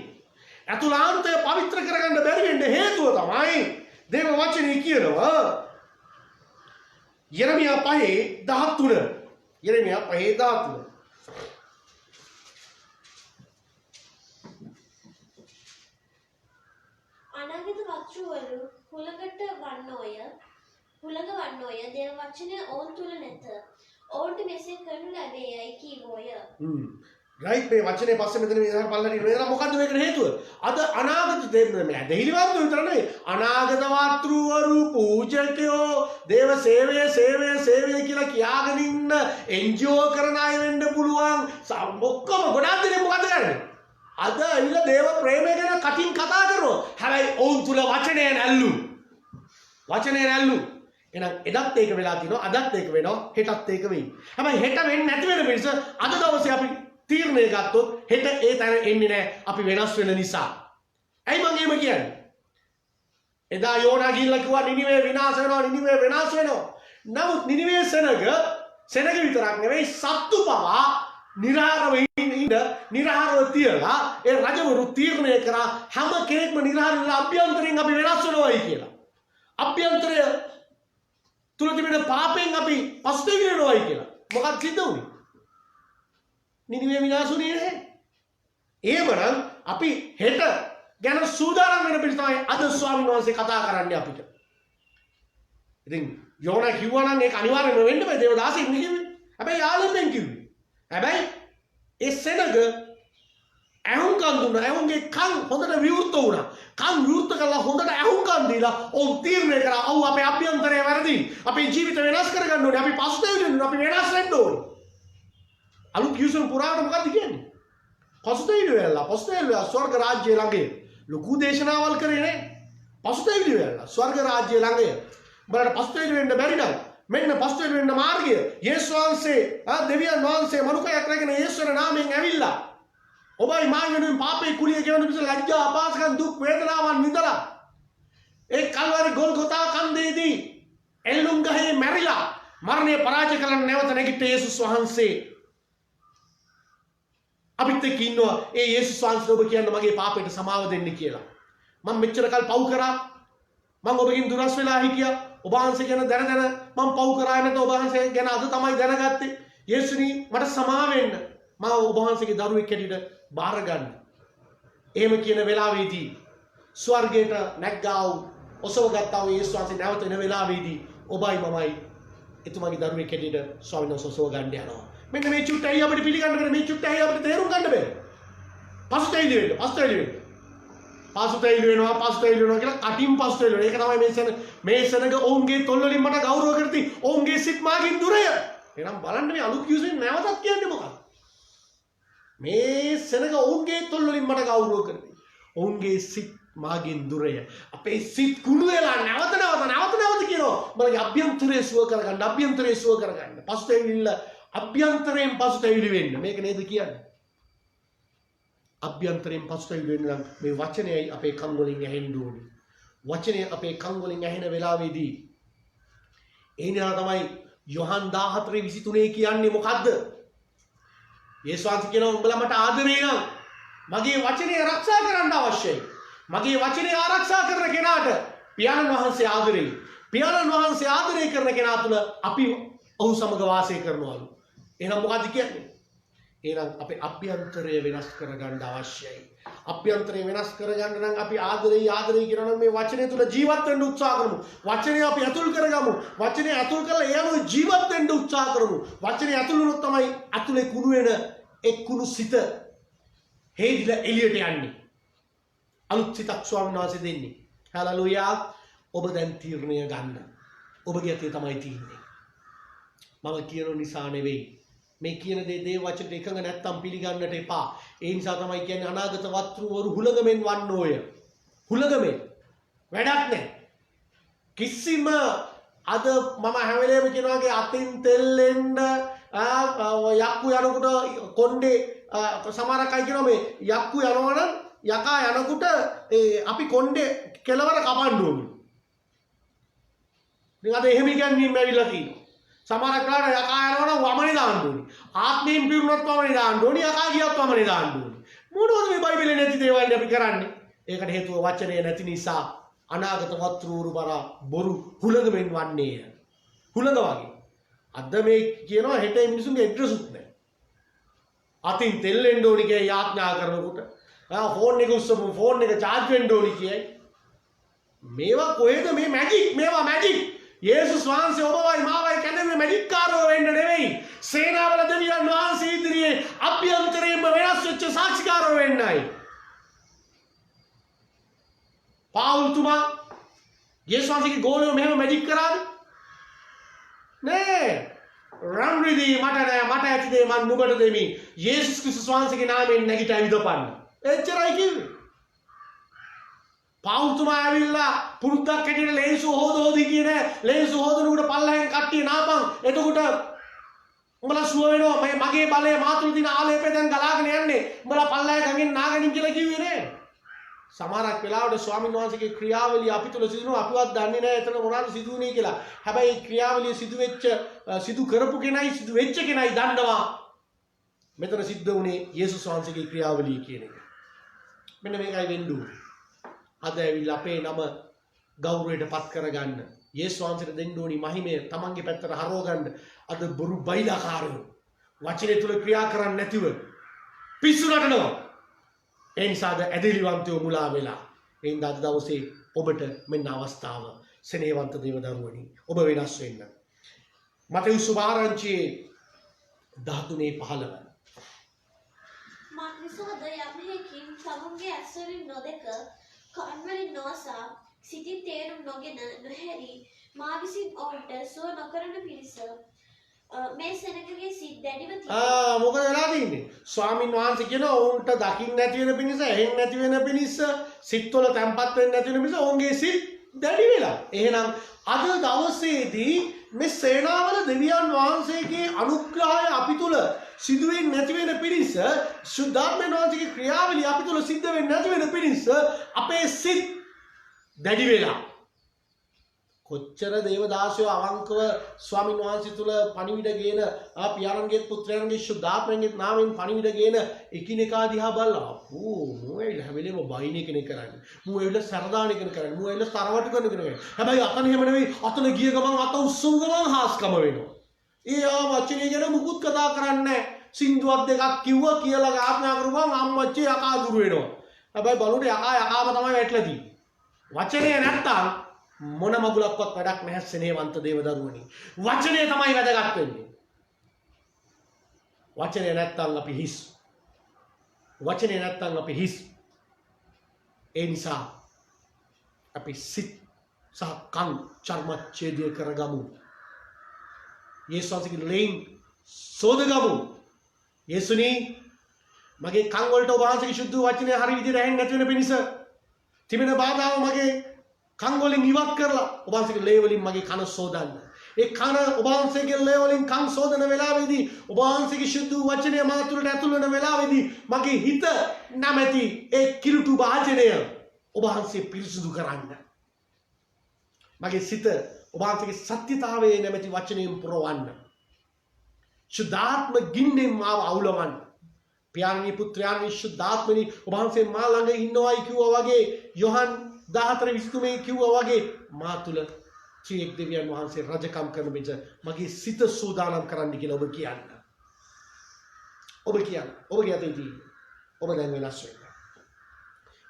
S1: ඇතුළාන්තය පවිත්‍ර කරගන්න බැරි වෙන්න හේතුව තමයි දේව වචනේ කියනවා යර්මියා 5:13. යර්මියා 5:13.
S2: අනාගත වස්තුවල හුළඟට වන්නෝය දේව වචනය ඔවුන් තුල නැත. ඔවුන්ට මෙසේ කරනු ලැබේයයි කීවෝය.
S1: රයිට් මේ වචනේ පස්සේ මෙතන මේ පල්ලට ඉන්න මොකද්ද මේකට හේතුව? අද අනාගත මේ දෙහිලිවන්ත විතර නෙවෙයි අනාගත වස්තුවරු පූජකයෝ දේව සේවය කියලා කියාගෙන ඉන්න එන්ජෝ කරන අය වෙන්න පුළුවන්. ඔක්කොම ගොඩක් දෙනෙක් මොකද කරන්නේ? අද ඇවිල්ලා දේව ප්‍රේමය ගැන කටින් කතා කරනවා. හැබැයි ඔවුන් තුල වචනය නැල්ලු. එහෙනම් එදත් ඒක වෙලා තිනවා, අදත් ඒක වෙනවා, හෙටත් ඒක වෙයි. හැබැයි හෙට වෙන්නේ නැති වෙන පිණිස අද දවසේ අපි තීරණය ගත්තොත් හෙට ඒ තැන එන්නේ නැහැ අපි වෙනස් වෙන නිසා. ඇයි මම එහෙම කියන්නේ? එදා යෝනා ගිහිල්ලා කිව්වා නිනිවේ විනාශ වෙනවා. නමුත් නිනිවේ සෙනග විතරක් නෙවෙයි සත්තු පවා නිරාහාරව තියලා ඒ රජවරු තීරණය කරා හැම කෙනෙක්ම නිරාහාරව අභ්‍යන්තරයෙන් අපි වෙනස් වෙනවායි කියලා. අභ්‍යන්තරය තුල තිබෙන පාපයෙන් අපි පසුතැවි වෙනවායි කියලා. මොකක්ද සිද්ධ වුනේ? නිනිවේ විනාශුනේ නැහැ. එහෙමනම් අපි හෙට ගැන සූදානම් වෙන පිළිස තමයි අද ස්වාමීන් වහන්සේ කතා කරන්නේ අපිට. ඉතින් යෝනා කිව්වා නම් ඒක අනිවාර්යයෙන්ම වෙන්න බෑ. දේවදාසෙක් නෙවෙයි. හැබැයි ආලම්බෙන් කිව්වේ. හැබැයි ඒ සෙනග ඇහුම්කන් දුන්නා. ඇහුම්ගේ කන් හොඳට විවෘත වුණා. කන් විවෘත කළා හොඳට ඇහුම්කන් දීලා ඔව් තීරණය කරා. ඔව් අපේ අභ්‍යන්තරය වැරදි. අපේ ජීවිත වෙනස් කරගන්න ඕනේ. අපි පසුතැවෙන්න ඕනේ. අපි වෙනස් වෙන්න ඕනේ. අලුත් කිව්සන පුරාවට මොකද්ද කියන්නේ? පසුතැවිලි වෙලා ස්වර්ග රාජ්‍යය ළඟ ලොකු දේශනාවල් කරේ නේ. පසුතැවිලි වෙලා ස්වර්ග රාජ්‍යය ළඟ බලන්න පසුතැවිලි වෙන්න බැරි නම් මෙන්න පසුතැවිලි වෙන්න මාර්ගය යේසුස් වහන්සේ දෙවියන් වහන්සේ මනුකයක් රැගෙන යේසුස් නාමයෙන් ඇවිල්ලා ඔබයි මා වෙනුවෙන් පාපේ කුලිය ගෙවන පිස ලැජ්ජා අපාසකම් දුක් වේදනාවන් විඳලා ඒ කල්වාරි ගොල්ගොතා කන්දේදී එල්ලුම් ගහේ මැරිලා මරණය පරාජය කරන්න නැවත නැගිට යේසුස් වහන්සේ අපිත් එක්ක ඉන්නවා. ඒ යේසුස් වහන්සේ ඔබ කියන්නේ මගේ පාපයට සමාව දෙන්න කියලා. මම මෙච්චර කල් පව් කරා. මම ඔබගෙන් දුරස් වෙලා හිටියා. ඔබ වහන්සේ ගැන දැන මම පව් කරා නැත. ඔබ වහන්සේ ගැන අද තමයි දැනගත්තේ. යේසුනි මට සමාව වෙන්න. මම ඔබ වහන්සේගේ දරුවෙක් හැටියට බාර ගන්න. එහෙම කියන වෙලාවේදී ස්වර්ගයට නැග්ගා වූ ඔසව ගත්තා වූ යේසුස් වහන්සේ නැවත එන වෙලාවේදී ඔබයි මමයි එතුමාගේ දරුවෙක් හැටියට ස්වාමීන් වහන්සේ ඔසව ගන්න යනවා. මෙන්න මේ චුට්ටයි අපිට පිළිගන්න බෑ. මේ චුට්ටයි අපිට තේරුම් ගන්න බෑ. පසුතැවිලි වෙනවා කියලා කටින් පසුතැවිලි වෙනවා. ඒක තමයි මේ සෙනග ඔවුන්ගේ තොල් වලින් මට ගෞරව කරති. ඔවුන්ගේ සිත් මාගින් දුරය. එහෙනම් බලන්න මේ අලුත් කිව්සෙන් නැවතත් කියන්නේ මොකක්ද? මේ සෙනග ඔවුන්ගේ තොල් වලින් මට ගෞරව කරති. ඔවුන්ගේ සිත් මාගින් දුරය. අපේ සිත් කුණු වෙලා නැවත කියනවා. මගේ අභ්‍යන්තරය සුව කරගන්න. පසුතැවිල්ල අභ්‍යන්තරයෙන් පසුතැවිලි වෙන්න. මේක නේද කියන්නේ? අභ්‍යන්තරයෙන් පසුතැවිලි වෙන්න නම් මේ වචනයයි අපේ කන් වලින් ඇහෙන්න ඕනේ. වචනය අපේ කන් වලින් ඇහෙන වෙලාවේදී ඒ නිසා තමයි යොහන් 14:23 කියන්නේ මොකද්ද? යේසුස් වහන්සේ කියනවා උඹලා මට ආදරේ නම් මගේ වචනය ආරක්ෂා කරන්න අවශ්‍යයි. මගේ වචනය ආරක්ෂා කරන කෙනාට පියාණන් වහන්සේ ආදරේ. පියාණන් වහන්සේ ආදරේ කරන කෙනා තුළ අපි ඔහු සමග වාසය කරනවලු. එහෙනම් මොකද්ද කියන්නේ? එහෙනම් අපේ අභ්‍යන්තරය වෙනස් කරගන්න අවශ්‍යයි. අභ්‍යන්තරය වෙනස් කරගන්න නම් අපි ආදරේ කියනවා නම් මේ වචනය තුල ජීවත් වෙන්න උත්සාහ කරමු. වචනය අපි ඇතුල් කරගමු. වචනය ඇතුල් කරලා ඒ අනුව ජීවත් වෙන්න උත්සාහ කරමු. වචනය ඇතුල් වුණොත් තමයි ඇතුලේ කුණු වෙන ඒ කුණු සිත හේදිලා එළියට යන්නේ. අලුත් සිතක් ස්වාමීන් වහන්සේ දෙන්නේ. හලෙලූයා. ඔබ දැන් තීරණය ගන්න. ඔබගේ අතේ තමයි තියෙන්නේ. මම කියන නිසා නෙවෙයි. මේ කියන දේ වචනට එකඟ නැත්තම් පිළිගන්නට එපා. ඒ නිසා තමයි කියන්නේ අනාගත වත්රුවරු හුලගමෙන් වන්නෝය. හුලගමෙන් වැඩක් නැහැ. කිසිම අද මම හැම වෙලේම කියනවාගේ අතින් තෙල්ලෙන්න යක්කු යනකොට කොණ්ඩේ සමහරක් අය කියනවා මේ යක්කු යනවනම් යකා යනකොට අපි කොණ්ඩේ කෙලවර කපන්න ඕනේ. ඉතින් අද එහෙම කියන්නේ ඇවිල්ලා තියෙනවා. සමහරක් වෙලාවට යකා යනවනම් වමනේ දාන්න ඕනේ. ආත්මයෙන් පිරුණොත් වමනේ දාන්න ඕනේ. යකා ගියොත් වමනේ දාන්න ඕනේ. මොනවද මේ බයිබලේ නැති දේවල් අපි කරන්නේ? ඒකට හේතුව වචනය නැති නිසා අනාගත වත්රුවරු බර බොරු හුලඟෙන් වන්නේය. හුලඟ වගේ. අද මේ කියනවා හෙට මිනිසුන්ගේ ඇඩ්‍රස් උත් නැහැ. අතින් තෙල්ලෙන්න ඕනි කියලා යාඥා කරනකොට ෆෝන් එක උස්සමු ෆෝන් එක charge වෙන්න ඕනි කියයි. මේවා කොහෙද මේ මැජික්? මේවා මැජික්. යේසුස් වහන්සේ ඔබවයි මාවයි කැඳෙන්නේ මැජික් කාරෝ වෙන්න නෙවෙයි. සේනාවල දෙවියන් වහන්සේ ඉදිරියේ අභ්‍යන්තරයෙන්ම වෙනස් වෙච්ච සාක්ෂිකාරෝ වෙන්නයි. පාවුල්තුමා යේසුස් වහන්සේගේ ගෝලයෝ මෙහෙම මැජික් කරාද? නෑ. රම්රිදී මට නෑ මට ඇති දේ මම නුඹට දෙමි. යේසුස් ක්‍රිස්තුස් වහන්සේගේ නාමයෙන් නැගිට ඇවිදපන්න. එච්චරයි කිව්වේ. පාවුල්තුමා ඇවිල්ලා පුරුද්දක් හැටියට ලේසු හොදෝදි කියන්නේ ලේසු හොදනකොට පල්ලෙන් කට්ටිය නාපන්. එතකොට උඹලා සුව වෙනවා මගේ බලය මාතුළු දින ආලේපේ දැන් ගලාගෙන යන්නේ. උඹලා පල්ලෙන් ගඟෙන් නාගනින් කියලා කිව්වේ නේ. සමහරක් වෙලාවට ස්වාමීන් වහන්සේගේ ක්‍රියාවලිය අපි තුල සිදුනවා අපිවත් දන්නේ නැහැ එතන මොනවද සිදුුනේ කියලා. හැබැයි ඒ ක්‍රියාවලිය සිදු කරපු කෙනයි සිදු වෙච්ච කෙනයි දන්නවා. මෙතන සිද්ධ වුණේ යේසුස් වහන්සේගේ ක්‍රියාවලිය කියන එක. මෙන්න මේකයි වෙන්න ඕනේ. අද ඇවිල්ලා අපේ නම ගෞරවයට පත් කරගන්න යේසුස් වහන්සේට දෙන්න ඕනි මහිමය තමන්ගේ පැත්තට හරව ගන්න අද බොරු බයිලාකාරයෝ වචනේ තුල ක්‍රියා කරන්නේ නැතිව පිස්සු නටනවා. ඒ නිසාද ඇදහිලිවන්තයෝ මුලා වෙලා. ඒ හින්දා අද දවසේ ඔබට මෙන්න අවස්ථාව සෙනෙහවන්ත දේවදරුවනි ඔබ වෙනස් වෙන්න. මතෙවුස් සුභාරංචියේ 13:15
S2: මාත්‍රිසාද යම්හෙකින් තමුන්ගේ ඇස්වලින් නොදක කන්වලින් නොසා සිතින් තේරුම් නොගෙන නොහැරි මා විසින් ඔවුන්ට සුව නොකරන පිරිස මේ සෙනගගේ සිත් දැඩිව තියෙනවා.
S1: මොකද වෙලා තින්නේ? ස්වාමින් වහන්සේ කියනවා ඔවුන්ට දකින්න නැති වෙන පිණිස, ඇහෙන්න නැති වෙන පිණිස, සිත්වල තැම්පත් වෙන්න නැති වෙන පිණිස ඔවුන්ගේ සිත් දැඩි වෙලා. එහෙනම් අද දවසේදී මේ සේනාවල දෙවියන් වහන්සේගේ අනුග්‍රහය අපි තුල සිදු වෙන්නේ නැති වෙන පිණිස, සුද්ධාත්මයන් වහන්සේගේ ක්‍රියාවලිය අපි තුල සිද්ධ වෙන්නේ නැති වෙන පිණිස අපේ සිත් දැඩි වෙලා. කොච්චර දේවදාසයෝ අවංකව ස්වාමීන් වහන්සේ තුල පණිවිඩ ගේන පියාණන්ගේ පුත්‍රයන්ගේ සුද්ධාත්මයන්ගේ නාමයෙන් පණිවිඩ ගේන එකිනෙකා දිහා බලලා මෝ එයිල හැමලේම බයිනේ කෙනෙක් කරන්නේ මෝ එයිල සරදාන කෙනෙක් කරන්නේ මෝ එයිල තරවටු කරන කෙනෙක්. හැබැයි අතන එහෙම නෙවෙයි අතන ගිය ගමන් අත උස්සුම් ගමන් හාස්කම වෙනවා. ඒ වචනේ ගැන මුකුත් කතා කරන්නේ නැහැ. සින්දුවක් දෙකක් කිව්වා කියලා ආඥා කරුවම අම්මච්චි යකා දුර වෙනවා. හැබැයි බලුට යකාම තමයි වැටලා තියෙන්නේ. වචනේ නැත්තම් මොන මගුලක්වත් වැඩක් නැහැ සෙනෙහවන්ත දේවදරුවනි. වචනේ තමයි වැදගත් වෙන්නේ. වචනේ නැත්තම් අපි හිස්. වචනේ නැත්තම් අපි හිස්. ඒ නිසා අපි සිත් සහ කන් චර්මච්ඡේදය කරගමු. යේසුස් වහන්සේගේ ලෙයින් සෝදගමු. යේසුනි මගේ කන් වලට ඔබ වහන්සේගේ සුද්ධ වචනේ හරි විදිහට ඇහෙන්නේ නැති වෙන පිණිස තිබෙන බාධාව මගේ කන් වලින් ඉවත් කරලා ඔබ වහන්සේගේ ලේ වලින් මගේ කන සෝදන්න. ඒ කන ඔබ වහන්සේගේ ලේ වලින් කන් සෝදන වෙලාවේදී ඔබ වහන්සේගේ සුද්ධ වචනය මා තුළට ඇතුල් වෙන වෙලාවේදී මගේ හිත නැමැති ඒ කිලුටු වාචනය ඔබ වහන්සේ පිරිසුදු කරන්න. මගේ සිත ඔබ වහන්සේගේ සත්‍යතාවයේ නැමැති වචනයෙන් පුරවන්න. සුද්ධාත්ම ගින්නෙන් මාව අවුලවන්න. පියාණනි පුත්‍රයාණනි සුද්ධාත්මනි ඔබ වහන්සේ මා ළඟ ඉන්නවයි කිව්වා වගේ යොහන් 14:23 කිව්වා වගේ මා තුල ත්‍රිඑක දෙවියන් වහන්සේ රජකම් කරන බිට මගේ සිත සූදානම් කරන්න කියලා ඔබ කියන්න. ඔබ කියන්නේ ඔබගේ අතේ තියෙන්නේ. ඔබ දැන් වෙනස් වෙන්න.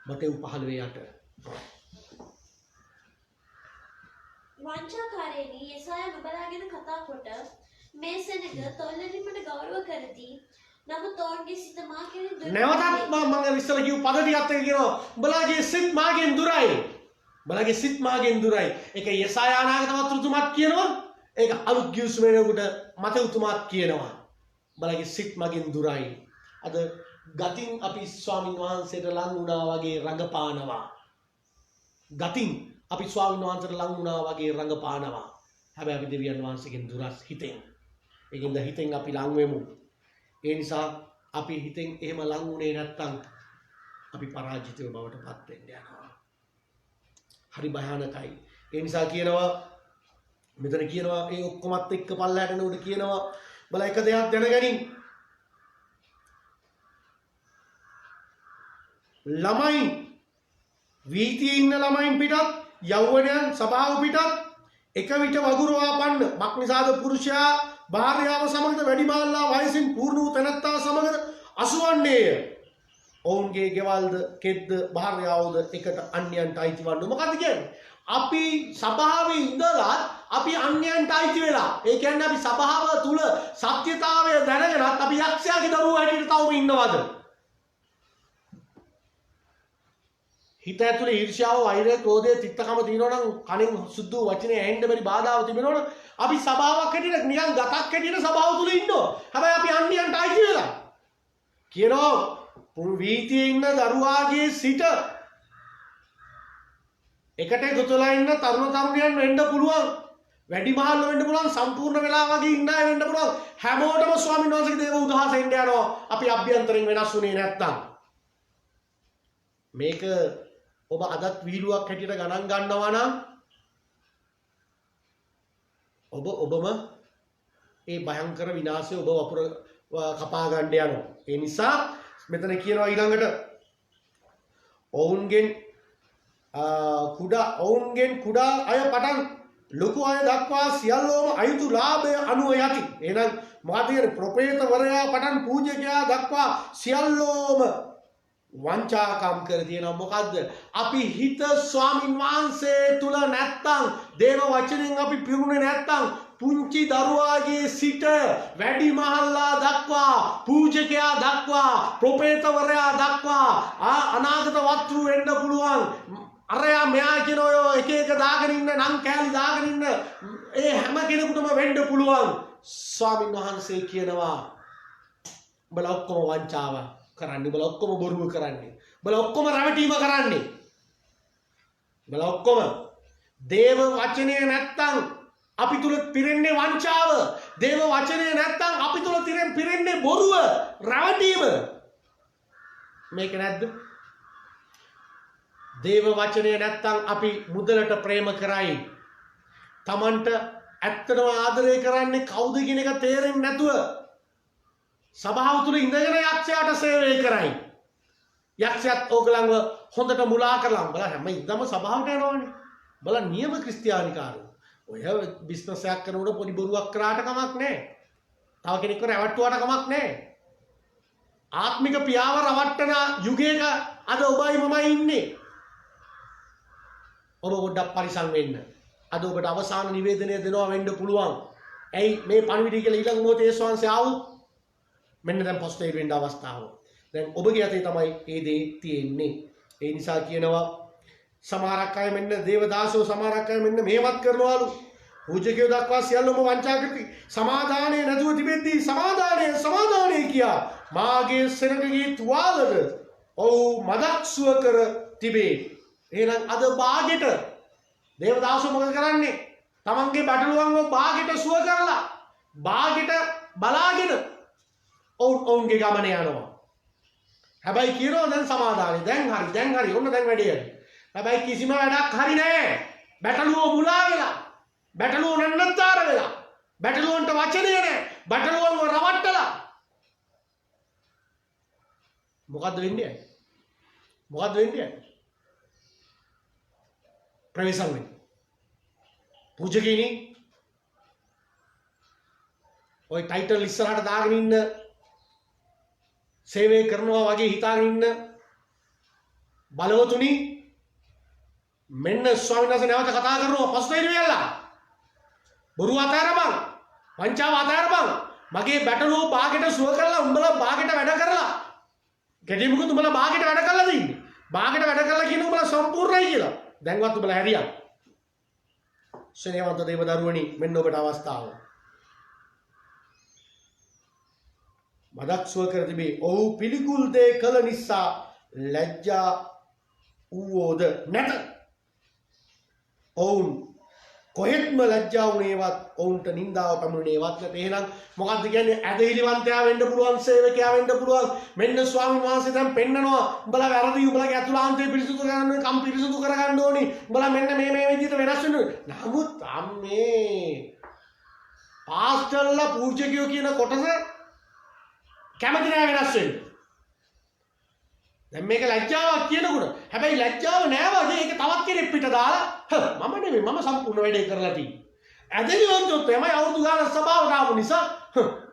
S1: මතෙව් 15:8
S2: වංචාකාරයෙනි යසායා නුඹලාගෙන කතා කොට මේ සෙනග තොල්ලෙලිමට ගෞරව කරති. නමුත් ඔවුන්ගේ සිත මා කෙරෙහි දුර්වල
S1: නැවතත් මම ඉස්සර කියපු පද ටිකත් එක කියනවා. උඹලාගේ සිත් මාගෙන් දුරයි. උඹලාගේ සිත් මාගෙන් දුරයි. ඒක යසායා නාගත වතුරුතුමත් කියනවා. ඒක අලුත් ගිවිසුමේනකට මතෙව් තුමාත් කියනවා. උඹලාගේ සිත් මගෙන් දුරයි. අද ගතින් අපි ස්වාමින් වහන්සේට ලං වුණා වගේ රඟපානවා. ගතින් අපි ස්වාමීන් වහන්සේට ලං වුණා වගේ රඟපානවා. හැබැයි අපි දෙවියන් වහන්සේගෙන් දුරස් හිතෙන්. ඒකින්ද හිතෙන් අපි ලං වෙමු. ඒ නිසා අපි හිතෙන් එහෙම ලං වුණේ නැත්තම් අපි පරාජිතව බවට පත් වෙන්න යනවා. හරි භයානකයි. ඒ නිසා කියනවා මෙතන කියනවා ඒ ඔක්කොමත් එක්ක පල්ලයට නෝඩ කියනවා බල එක දෙයක් දැනගනින්. ළමයි වීතියේ ඉන්න ළමයින් පිටත් යෞවනයන් සභාව පිටත් එක විට වගුරුවා පන්න මක් නිසාද පුරුෂයා භාර්යාව සමගද වැඩිමාල්ලා වයසින් පූර්ණ වූ තැනැත්තා සමගද අසුවන්නේය. ඔවුන්ගේ ගෙවල්ද කෙද්ද භාර්යාවද එකට අන්‍යයන්ට අයිති වන්න. මොකද කියන්නේ? අපි සභාවේ ඉඳලා අපි අන්‍යයන්ට අයිති වෙලා. ඒ කියන්නේ අපි සභාව තුල සත්‍යතාවය දැනගෙනත් අපි යක්ෂයාගේ දරුවෝ හැටියට තවම ඉන්නවද? හිත ඇතුලේ ඊර්ෂ්‍යාව, වෛරය, ක්‍රෝධය, තිත්තකම තියෙනවා නම් කණෙන් සුද්ධ වචනේ ඇහෙන්න බැරි බාධාව තිබෙනවා නම් අපි සභාවක් හැටියට නිකන් ගතක් හැටියට සභාව තුල ඉන්නවා. හැබැයි අපි අන්‍යයන්ට අයිති වෙලා. කියනවා වීතියේ ඉන්න දරුවාගේ සිට එකට එකතුලා ඉන්න තරුණ තරුණියන් වෙන්න පුළුවන්. වැඩිමහල්ල වෙන්න පුළුවන්. සම්පූර්ණ වෙලා වගේ ඉන්න අය වෙන්න පුළුවන්. හැමෝටම ස්වාමීන් වහන්සේගේ දේව උදාහස එන්න යනවා. අපි අභ්‍යන්තරයෙන් වෙනස් වුණේ නැත්තම්. මේක ඔබ අදත් විහිළුවක් හැටියට ගණන් ගන්නවා නම් ඔබම ඒ භයංකර විනාශය ඔබ වපුර කපා ගන්න යනවා. ඒ නිසා මෙතන කියනවා ඊළඟට ඔවුන්ගෙන් කුඩා අය පටන් ලොකු අය දක්වා සියල්ලෝම අයුතු ලාභය අනුව යති. එහෙනම් මොකද කියන්නේ? ප්‍රොපේතවරයා පටන් පූජකයා දක්වා සියල්ලෝම වංචාකම් කර තියෙනවා. මොකද්ද? අපි හිත ස්වාමින් වහන්සේ තුල නැත්තම්, දේව වචනෙන් අපි පිරුණේ නැත්තම්, පුංචි දරුවාගේ සිට වැඩිමහල්ලා දක්වා, පූජකයා දක්වා, ප්‍රොපේතවරයා දක්වා අනාගත වත්රු වෙන්න පුළුවන්. අරයා මෙයා කියන ඔය එක එක දාගෙන ඉන්න නම් කෑලි දාගෙන ඉන්න ඒ හැම කෙනෙකුටම වෙන්න පුළුවන්. ස්වාමින් වහන්සේ කියනවා උඹලා ඔක්කොම වංචාව කරන්නේ, උඹලා ඔක්කොම බොරුව කරන්නේ, උඹලා ඔක්කොම රැවටීම කරන්නේ, උඹලා ඔක්කොම දේව වචනය නැත්තම් අපි තුල පිරෙන්නේ වංචාව. දේව වචනය නැත්තම් අපි තුල පිරෙන්නේ බොරුව, රැවටීම. මේක නැද්ද? දේව වචනය නැත්තම් අපි මුදලට ප්‍රේම කරයි. Tamanට ඇත්තටම ආදරය කරන්නේ කවුද කියන එක තේරෙන්නේ නැතුව සභාව තුල ඉඳගෙන යක්ෂයාට සේවය කරයි. යක්ෂයාත් ඕගලන්ව හොඳට මුලා කරලා බලන්න හැම ඉදම සභාවට යනවනේ. බලන්න නියම ක්‍රිස්තියානිකාරයෝ. ඔය බිස්නස් එකක් කරනකොට පොඩි බොරුවක් කරාට කමක් නැහැ. තව කෙනෙක්ව රැවට්ටුවාට කමක් නැහැ. ආත්මික පියාව රවට්ටන යුගයක අද ඔබයි මමයි ඉන්නේ. ඔබ පොඩ්ඩක් පරිසම් වෙන්න. අද ඔබට අවසාන නිවේදනය දෙනවා වෙන්න පුළුවන්. ඇයි මේ පණිවිඩය කියලා ඊළඟ මොහොතේ යේසුස් වහන්සේ ආවොත් මෙන්න දැන් පොස්ටේ වෙන්න අවස්ථාව. දැන් ඔබගේ අතේ තමයි මේ දේ තියෙන්නේ. ඒ නිසා කියනවා සමහරක් අය මෙන්න දේවදාසෝ සමහරක් අය මෙන්න මේවත් කරනවලු. පූජකයෝ දක්වා සියල්ලම වංචා කරති. සමාදානයේ නැතුව තිබෙද්දී සමාදානයේ කියා මාගේ සෙනගගේ තුවාලද ඔව් මදක් සුව කර තිබේ. එහෙනම් අද බාගෙට දේවදාසෝ මොකද කරන්නේ? තමන්ගේ බටළුවන්ව බාගෙට සුව කරලා බාගෙට බලාගෙන ඔවුන්ගේ ගමන යනවා. හැබැයි කියනවා දැන් සමාදානේ දැන් හරි ඔන්න දැන් වැඩේ හරි. හැබැයි කිසිම වැඩක් හරි නෑ. බටළුව මුලා වෙලා, බටළුව නන්නත්තර වෙලා, බටළුවන්ට වචනය නෑ, බටළුවන්ව රවට්ටලා මොකද්ද වෙන්නේ? ප්‍රවේශම් වෙන්නේ. පූජකෙනි ඔය ටයිටල් ඉස්සරහට දාගෙන ඉන්න සේවය කරනවා වගේ හිතාගෙන ඉන්න බලවතුනි මෙන්න ස්වාමීන් වහන්සේ නැවත කතා කරනවා පසුතැවිලි වෙලා බොරු අතහැරපන් වංචාව අතහැරපන් මගේ බැටළුව බාගෙට සුව කරලා උඹලා බාගෙට වැඩ කරලා ගැටෙමුකුත් උඹලා බාගෙට වැඩ කරලා තින්නේ බාගෙට වැඩ කරලා කියන උඹලා සම්පූර්ණයි කියලා දැන්වත් උඹලා හැරියා ශනේවන්ත දේව දරුවනි මෙන්න ඔබට අවස්ථාව මදක් සුව කර තිබේ ඔහු පිළිකුල් දේ කළ නිසා ලැජ්ජා වූවෝද නැත ඔවුන් කොහෙත්ම ලැජ්ජා වුණේවත් ඔවුන්ට නින්දාව පැමුණේවත් නැත එහෙනම් මොකද්ද කියන්නේ ඇදහිලිවන්තයා වෙන්න පුළුවන් සේවකයා වෙන්න පුළුවන් මෙන්න ස්වාමීන් වහන්සේ දැන් පෙන්නනවා උඹලා වැරදි උඹලාගේ අතුලාන්තය පිරිසුදු කරගන්න ඕනේ කම් පිරිසුදු කරගන්න ඕනේ උඹලා මෙන්න මේ විදිහට වෙනස් වෙන්න ඕනේ නමුත් අම්මේ පාස්ටර්ලා පූජකයෝ කියන කොටස කැමති නෑ වෙනස් වෙන්න දැන් මේක ලැජ්ජාවක් කියනකොට හැබැයි ලැජ්ජාව නෑවද ඒක තවත් කෙනෙක් පිට දාලා මම නෙමෙයි මම සම්පූර්ණ වැඩේ කරලා තියෙන්නේ ඇදහිලිවන්තයෝ තමයි අවුරුදු ගානක් සභාවට ආපු නිසා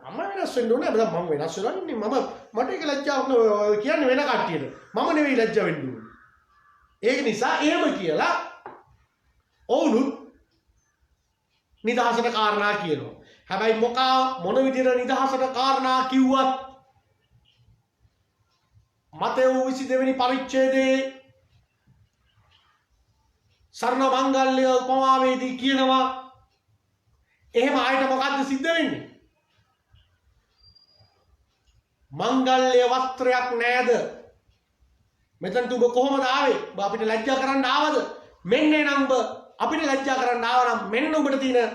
S1: මම වෙනස් වෙන්න ඕනේ මම වෙනස් වෙලා ඉන්නේ මට ඒක ලැජ්ජාවක් කියන්නේ වෙන කට්ටියට මම නෙවෙයි ලැජ්ජා වෙන්න ඕනේ ඒක නිසා එහෙම කියලා ඔවුනුත් නිදහසට කාරණා කියනවා හැබැයි මොන විදිහට නිදහසට කාරණා කිව්වත් මතෙව් 22 වෙනි පරිච්ඡේදයේ සරණ මංගල්‍ය උපමාවේදී කියනවා එහෙම ආයත මොකද්ද සිද්ධ වෙන්නේ මංගල්‍ය වස්ත්‍රයක් නෑද මෙතනට ඔබ කොහොමද ආවේ ඔබ අපිට ලැජ්ජා කරන්න ආවද මෙන්න නම් ඔබ අපිට ලැජ්ජා කරන්න ආව නම් මෙන්න ඔබට තියෙන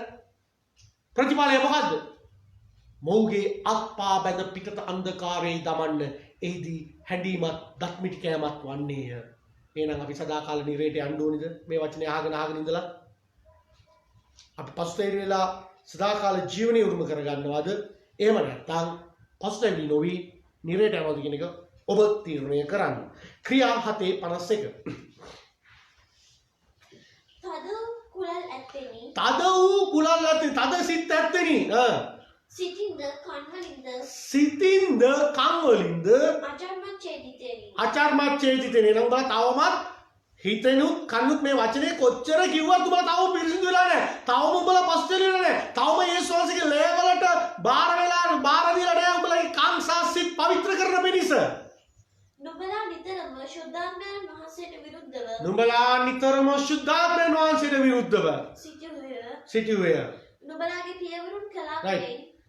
S1: ප්‍රතිඵලය මොකද්ද මොහුගේ අත්පා බැඳ පිටත අන්ධකාරයේ දමන්න එහිදී හැඬීමත් දත්මිටි කෑමත් වන්නේය එහෙනම් අපි සදාකාල නිරේට යන්න ඕනිද මේ වචනේ අහගෙන ඉඳලා අපි පසුතැවිලි වෙලා සදාකාල ජීවනය උරුම කරගන්නවද එහෙම නැත්නම් පසුතැවිලි නොවි නිරේට යනවද කියන එක ඔබ තීරණය කරන්න ක්‍රියා 7:51 තද වූ කුලල් ඇත්තෙනි තද සිත් ඇත්තෙනි
S2: සිතින්ද
S1: කන්වලින්ද අචර්මත් ඡේදිතේනි නම් බල තවමත් හිතෙනුත් කන්නුත් මේ වචනේ කොච්චර කිව්වත් උඹලා තව පිරිසිදු වෙලා නැහැ තවම උඹලා පස්තෙලි වෙලා නැහැ තවම යේසුස් වහන්සේගේ ලේවලට බාර දීලා නැහැ උඹලගේ කන් සාසිත පවිත්‍ර කරන පිණිස
S2: නුඹලා නිතරම ශුද්ධාත්මයන් වහන්සේට විරුද්ධව සිටියෝය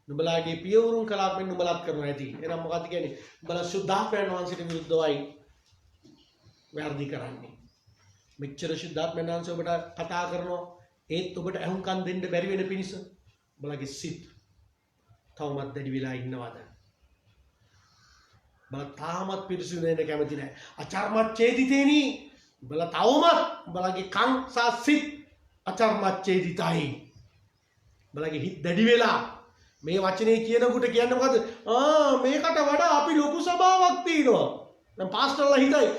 S2: නුඹලාගේ පියවරුන් කලාප මෙන් නුඹලාත් කරනවා ඇති එහෙනම් මොකද්ද කියන්නේ උඹලා ශුද්ධාත්මයන් වහන්සේට විරුද්ධවයි වැරදි කරන්නේ මෙච්චර ශුද්ධාත්මයන් වහන්සේ ඔබට කතා කරනවා ඒත් ඔබට අහුම්කම් දෙන්න බැරි වෙන පිණිස උඹලාගේ සිත් තවමත් දැඩි වෙලා ඉන්නවද උඹලා තාමත් පිරිසිදු වෙන්න කැමති නැහැ අචර්මත් ඡේදිතේනි උඹලා තවමත් උඹලාගේ කන් සහ සිත් අචර්මත් ඡේදිතයි උඹලාගේ හිත දැඩි වෙලා මේ වචනේ කියනකොට කියන්නේ මොකද මේකට වඩා අපි ලොකු සභාවක් තියෙනවා දැන් පාස්ටර්ලා හිතයි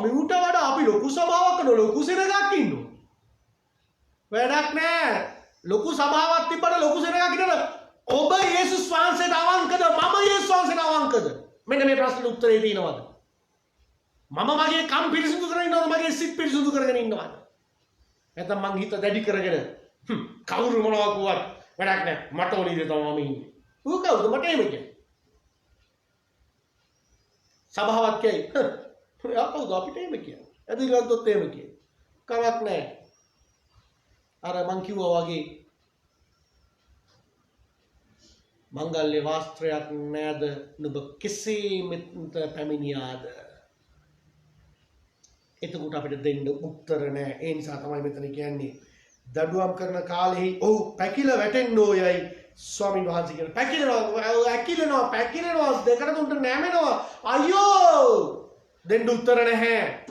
S2: මිউට වඩා අපි ලොකු සභාවක් කරන ලොකු සෙනගක් ඉන්නවා වැඩක් නෑ ලොකු සභාවක් තිබ්බට ලොකු සෙනගක් ඉන්නද ඔබ යේසුස් වහන්සේට අවංකද මම යේසුස් වහන්සේට අවංකද මෙන්න මේ ප්‍රශ්නෙට උත්තරේ තියෙනවද මම මගේ කම් පිරිසිදු කරගෙන ඉන්නවද මගේ සිත් පිරිසිදු කරගෙන ඉන්නවද නැත්නම් මං හිත දැඩි කරගෙන කවුරු මොනවා කිව්වත් වැඩක් නැහැ මට ඕනේ දේ තමයි මම ඉන්නේ ඌ කවුද මට එහෙම කියන්නේ සභාවක් කියයි යා කවුද අපිට එහෙම කියන්නේ ඇදිලන්තොත් එහෙම කියන්නේ කමක් නැහැ අර මං කිව්වා වගේ මංගල්‍ය වාස්ත්‍රයක් නැද නුඹ කෙසේ මෙතන පැමිණියාද එතකොට අපිට දෙන්න උත්තර නැහැ ඒ නිසා තමයි මෙතන කියන්නේ දඩුවම් කරන කාලෙහි ඔහු පැකිල වැටෙන්න ඕයයි ස්වාමීන් වහන්සේ කියන පැකිලෙනවා දෙකට තුනට නැමෙනවා අයියෝ දෙන්න උත්තර නැහැ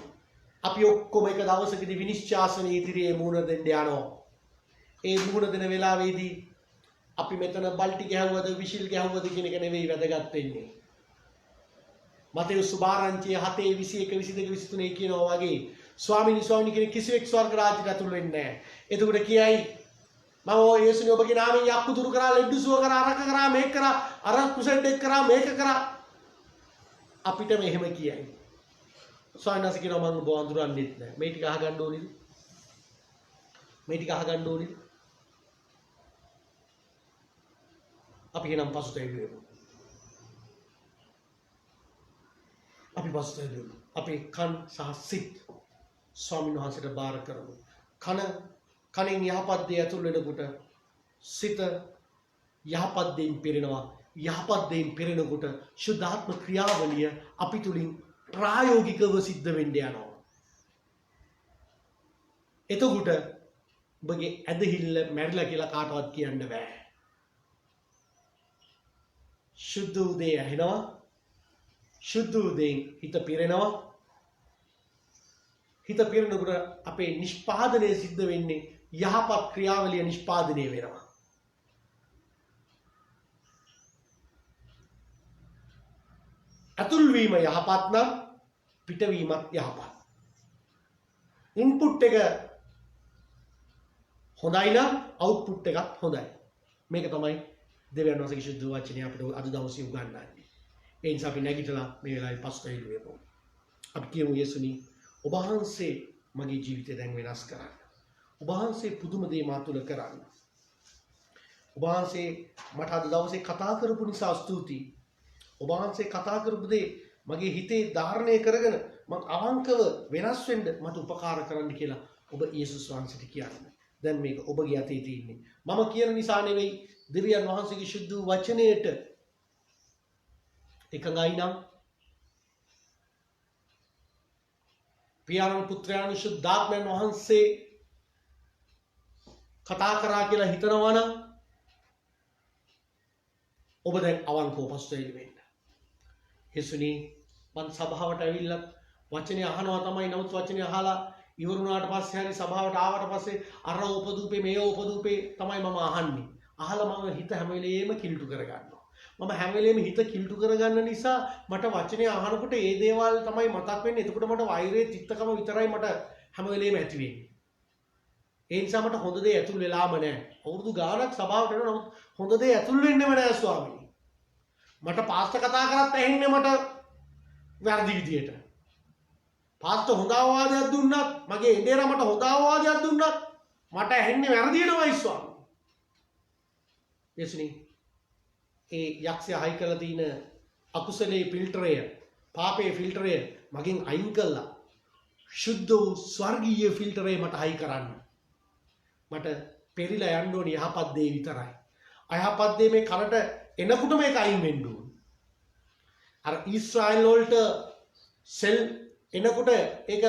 S2: අපි ඔක්කොම එක දවසකදී විනිශ්චයාසනයේ ඉදිරියේ මුහුණ දෙන්න යනවා ඒ මුහුණ දෙන වෙලාවේදී අපි මෙතන බල්ටි ගැහුවද විශිල් ගැහුවද කියන එක නෙවෙයි වැදගත් වෙන්නේ මතෙව්ස් සුභාරංචිය 7:21 කියනවා වගේ ස්වාමීනි කෙනෙක් කිසිවෙක් ස්වර්ග රාජ්‍යයට ඇතුළු වෙන්නේ නැහැ. එතකොට කියයි මම යේසුනේ ඔබගේ නාමයෙන් යක්කු දුරු කරා, ලෙඩ්ඩු සුව කරා, අරක කරා, මේක කරා, අර කුසෙන් දෙක් කරා, මේක කරා.
S1: අපිට මෙහෙම කියයි. ස්වාමීන් වහන්සේ කියනවා මම ඔබ අඳුරන්නේත් නැහැ. මේ ටික අහගන්න ඕනේද? මේ ටික අහගන්න ඕනේද? අපි එනම් පසුතැවෙමු. අපි පසුතැවෙමු. අපේ කන් සහ සිත් ස්වාමීන් වහන්සේට බාර කරමු. කනෙන් යහපත් දේ ඇතුල් වෙනකොට සිත යහපත් දෙයින් පිරෙනවා. යහපත් දෙයින් පිරෙනකොට ශුද්ධාත්ම ක්‍රියාවලිය අපි තුලින් ප්‍රායෝගිකව සිද්ධ වෙන්න යනවා. එතකොට ඔබගේ ඇදහිල්ල මැරිලා කියලා කාටවත් කියන්න බෑ. ශුද්ධ උදේ ඇහෙනවා. ශුද්ධ උදේන් හිත පිරෙනවා. හිත පිරෙනකොට අපේ නිෂ්පාදනය සිද්ධ වෙන්නේ යහපත් ක්‍රියාවලිය නිෂ්පාදනය වෙනවා. ඇතුල්වීම යහපත් නම් පිටවීමත් යහපත්. ඉන්පුට් එක හොඳයි නම් අවුට්පුට් එකත් හොඳයි. මේක තමයි දෙවියන් වහන්සේගේ ශුද්ධ වචනය අපිට අද දවසේ උගන්වන්නේ. ඒ නිසා අපි නැගිටලා මේ වෙලාවේ පසුතැවිලි වෙමු. අපි කියමු යේසුනි ඔබ වහන්සේ මගේ ජීවිතය දැන් වෙනස් කරන්න. ඔබ වහන්සේ පුදුම දේ මා තුළ කරන්න. ඔබ වහන්සේ මට අද දවසේ කතා කරපු නිසා ස්තුතියි. ඔබ වහන්සේ කතා කරපු දේ මගේ හිතේ ධාරණය කරගෙන මම අවංකව වෙනස් වෙන්න මට උපකාර කරන්න කියලා ඔබ යේසුස් වහන්සේට කියන්න. දැන් මේක ඔබගේ අතේ තියෙන්නේ. මම කියන නිසා නෙවෙයි දෙවියන් වහන්සේගේ ශුද්ධ වචනයට එකඟයි නම් පියාණන් පුත්‍රයාණන් ශුද්ධාත්මයන් වහන්සේ කතා කරා කියලා හිතනවා නම් ඔබ දැන් අවංකව පසුතැවිලි වෙන්න. යේසුනි මං සභාවට ඇවිල්ලා වචනේ අහනවා තමයි. නමුත් වචනේ අහලා ඉවරුණාට පස්සේ හරි සභාවට ආවට පස්සේ අර උපදූපේ මේ උපදූපේ තමයි මම අහන්නේ. අහලා මම හිත හැම වෙලේම කිලුටු කරගන්නවා. මම හැම වෙලේම හිත කිලුටු කරගන්න නිසා මට වචනේ අහනකොට ඒ දේවල් තමයි මතක් වෙන්නේ. එතකොට මට වෛරයේ තිත්තකම විතරයි මට හැම වෙලේම ඇති වෙන්නේ. ඒ නිසා මට හොඳ දේ ඇතුල් වෙලාම නැහැ. අවුරුදු ගාණක් සභාවට එනවා. නමුත් හොඳ දේ ඇතුල් වෙන්නේම නැහැ ස්වාමීනි. මට පාස්ටර් කතා කරත් ඇහෙන්නේ මට වැරදි විදියට. පාස්ටර් හොඳ අවවාදයක් දුන්නත් මගේ එඬේරා මට හොඳ අවවාදයක් දුන්නත් මට ඇහෙන්නේ වැරදියනමයි ස්වාමී. යේසුනි ඒ යක්ෂයා හයි කරලා තියෙන අකුසලයේ ෆිල්ටරය, පාපයේ ෆිල්ටරය මගෙන් අයින් කළා. ශුද්ධ වූ ස්වර්ගීය ෆිල්ටරය මට හයි කරන්න. මට පෙරිලා යන්න ඕනේ යහපත් දේ විතරයි. අයහපත් දේ මේ කරට එනකොට මේක අයින් වෙන්න ඕනේ. අර ඊශ්‍රායල් වලට සෙල් එනකොට ඒක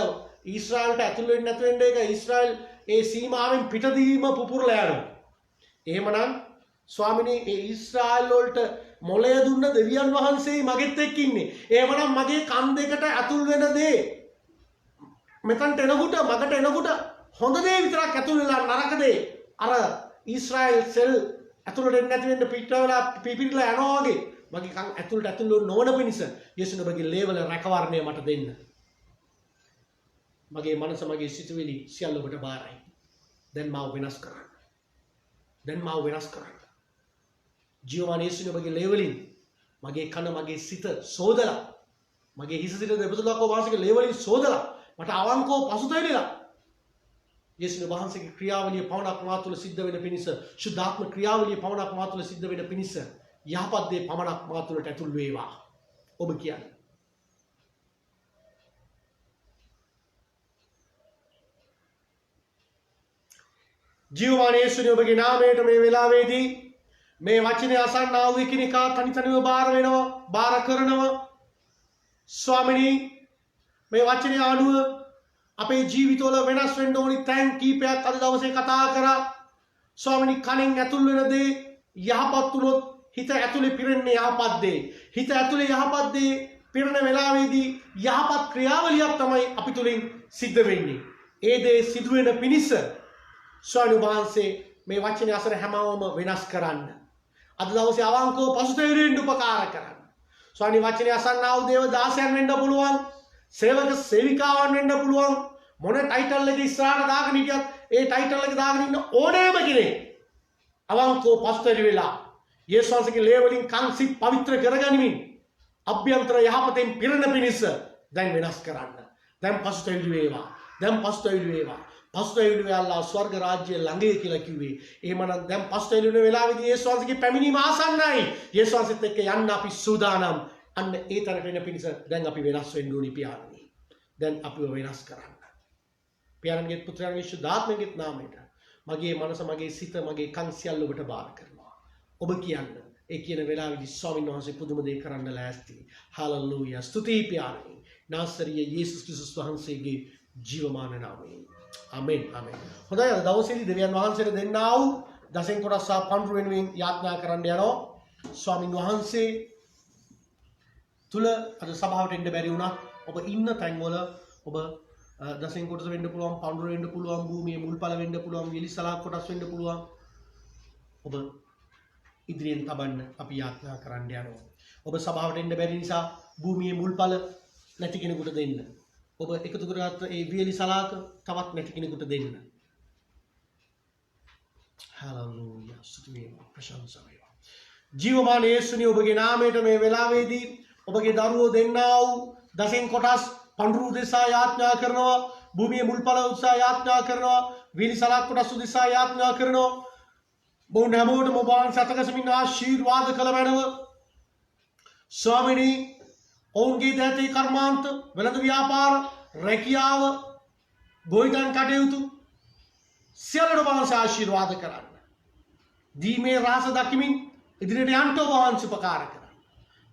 S1: ඊශ්‍රායල්ට ඇතුල් වෙන්නේ නැතු වෙන්න ඒක ඊශ්‍රායල් ඒ සීමාවෙන් පිටදීම පුපුරලා යනවා. එහෙමනම් ස්වාමිනේ ඒ ඊශ්‍රායල් වලට මොළය දුන්න දෙවියන් වහන්සේයි මගෙත් එක්ක ඉන්නේ. එහෙමනම් මගේ කන් දෙකට ඇතුල් වෙන දේ මෙතනට එනකොට මගට එනකොට හොඳ දේ විතරක් ඇතුල් වෙලා නරක දේ අර ඊශ්‍රායල් සෙල් ඇතුළට එන්නේ නැති වෙන්න පිටවලා පිපිරිලා යනවා වගේ මගේ කන් ඇතුළට ඇතුල් නොවන පිණිස යේසුස් ඔබගේ ලේවල රැකවරණය මට දෙන්න. මගේ මනස මගේ සිතුවිලි සියල්ල ඔබට බාරයි. දැන් මාව වෙනස් කරන්න. දැන් මාව වෙනස් කරන්න. ජීවමාන යේසුස් ඔබගේ ලේවලින් මගේ කන මගේ සිත සෝදලා මගේ හිස සිට දෙපතුල දක්වා වාසික ලේවලින් සෝදලා මට අවංකව පසුතැවිලා යේසුස් වහන්සේගේ ක්‍රියාවලිය පවණක් මා තුළ සිද්ධ වෙන පිණිස ශුද්ධාත්ම ක්‍රියාවලිය පවණක් මා තුළ සිද්ධ වෙන පිණිස යහපත් දේ පමණක් මා තුළට ඇතුල් වේවා. ඔබ කියන්නේ ජීවමාන යේසුස් ඔබගේ නාමයට මේ වෙලාවේදී මේ වචනේ අසන්නා වූ එකිනෙකා තනිතනිව බාර වෙනවා, බාර කරනවා. ස්වාමිනී මේ වචනේ අනුව අපේ ජීවිතවල වෙනස් වෙන්න ඕනි තැන් කීපයක් අද දවසේ කතා කරා. ස්වාමිනී කණෙන් ඇතුල් වෙන දේ යහපත් වුණොත් හිත ඇතුලේ පිරෙන්නේ යහපත් දේ. හිත ඇතුලේ යහපත් දේ පිරෙන වෙලාවේදී යහපත් ක්‍රියාවලියක් තමයි අපි තුලින් සිද්ධ වෙන්නේ. ඒ දේ සිදු වෙන පිණිස ස්වාමීන් වහන්සේ මේ වචනේ අසර හැමෝම වෙනස් කරන්න. අද දවසේ අවංකව පසුතැවෙන්න උපකාර කරන්න. ස්වාමීන් වචනේ අසන්නා වූ දේව දාසයන් වෙන්න පුළුවන්. සේවක සේවිකාවන් වෙන්න පුළුවන්. මොන ටයිටල් එක ඉස්සරහට දාගෙන හිටියත් ඒ ටයිටල් එක දාගෙන ඉන්න ඕනෑම කෙනෙක් අවංකව පසුතැවි වෙලා යේසුස් වහන්සේගේ ලේ වලින් කන් සිත් පවිත්‍ර කරගනිමින් අභ්‍යන්තර යහපතෙන් පිරෙන පිණිස දැන් වෙනස් කරන්න. දැන් පසුතැවිලි වේවා. දැන් පසුතැවිලි වේවා. පසුතැවිලි වෙලා ස්වර්ග රාජ්‍ය ළඟේ කියලා කිව්වේ. එහෙමනම් දැන් පසුතැවිලි වෙන වෙලාවේදී යේසුස් වහන්සේගේ පැමිණීම ආසන්නයි. යේසුස් වහන්සේත් එක්ක යන්න අපි සූදානම්. අන්න ඒ තරට වෙන පිණිස දැන් අපි වෙනස් වෙන්න ඕනි පියාණනි. දැන් අපිව වෙනස් කරන්න. පියාණන්ගේ පුත්‍රයාගේ ශුද්ධාත්මගේ නාමයට මගේ මනස මගේ සිත මගේ කන් සියල්ල ඔබට බාර කරනවා. ඔබ කියන්න ඒ කියන වෙලාවේදී ස්වාමීන් වහන්සේ පුදුම දේ කරන්න ලෑස්ති. හාලෙලූයා. ස්තුතියි පියාණනි. නාසරීය යේසුස් ක්‍රිස්තුස් වහන්සේගේ ජීවමාන නාමයෙන්. ආමෙන් ආමෙන්. හොඳයි අද දවසේදී දෙවියන් වහන්සේට දෙන්නා වූ දසෙන් කොටස් සහ පඬුරු වෙනුවෙන් යාඥා කරන්න යනවා. ස්වාමීන් වහන්සේ තුල අද සභාවට එන්න බැරි වුණා. ඔබ ඉන්න තැන්වල ඔබ දසෙන් කොටස වෙන්න පුළුවන්, පඬුරු වෙන්න පුළුවන්, භූමියේ මුල්පල වෙන්න පුළුවන්, විලිසලාක් කොටස් වෙන්න පුළුවන්. ඔබ ඉදිරියෙන් තබන්න අපි යාඥා කරන්න යනවා. ඔබ සභාවට එන්න බැරි නිසා භූමියේ මුල්පල නැති කෙනෙකුට දෙන්න. ඔබ එකතු කරගත්ත ඒ විලිසලාක තවත් නැති කෙනෙකුට දෙන්න. හාලෙලූයා. ස්තුති වේවා. ප්‍රශංසා වේවා. ජීවමාන යේසුනි ඔබගේ නාමයට මේ වෙලාවේදී ඔබගේ දරුවෝ දෙන්නා වූ දසෙන් කොටස් පඬුරු දෙසා යාඥා කරනවා. භූමියේ මුල්පල උත්සාහ යාඥා කරනවා. විලිසලාක් කොටස් උදෙසා යාඥා කරනවා. බොහොම හැමෝටම ඔබ වහන්සේ අතගසමින් ආශිර්වාද කළ මැනව. ස්වාමිනී ඔවුන්ගේ දැතේ කර්මාන්ත වෙළඳ ව්‍යාපාර රැකියාව ගොවිතැන් කටයුතු සියල්ලට ඔබ වහන්සේ ආශිර්වාද කරන්න. දීමේ රාස දකිමින් ඉදිරියට යන්න ඔබ වහන්සේ උපකාර කරන්න.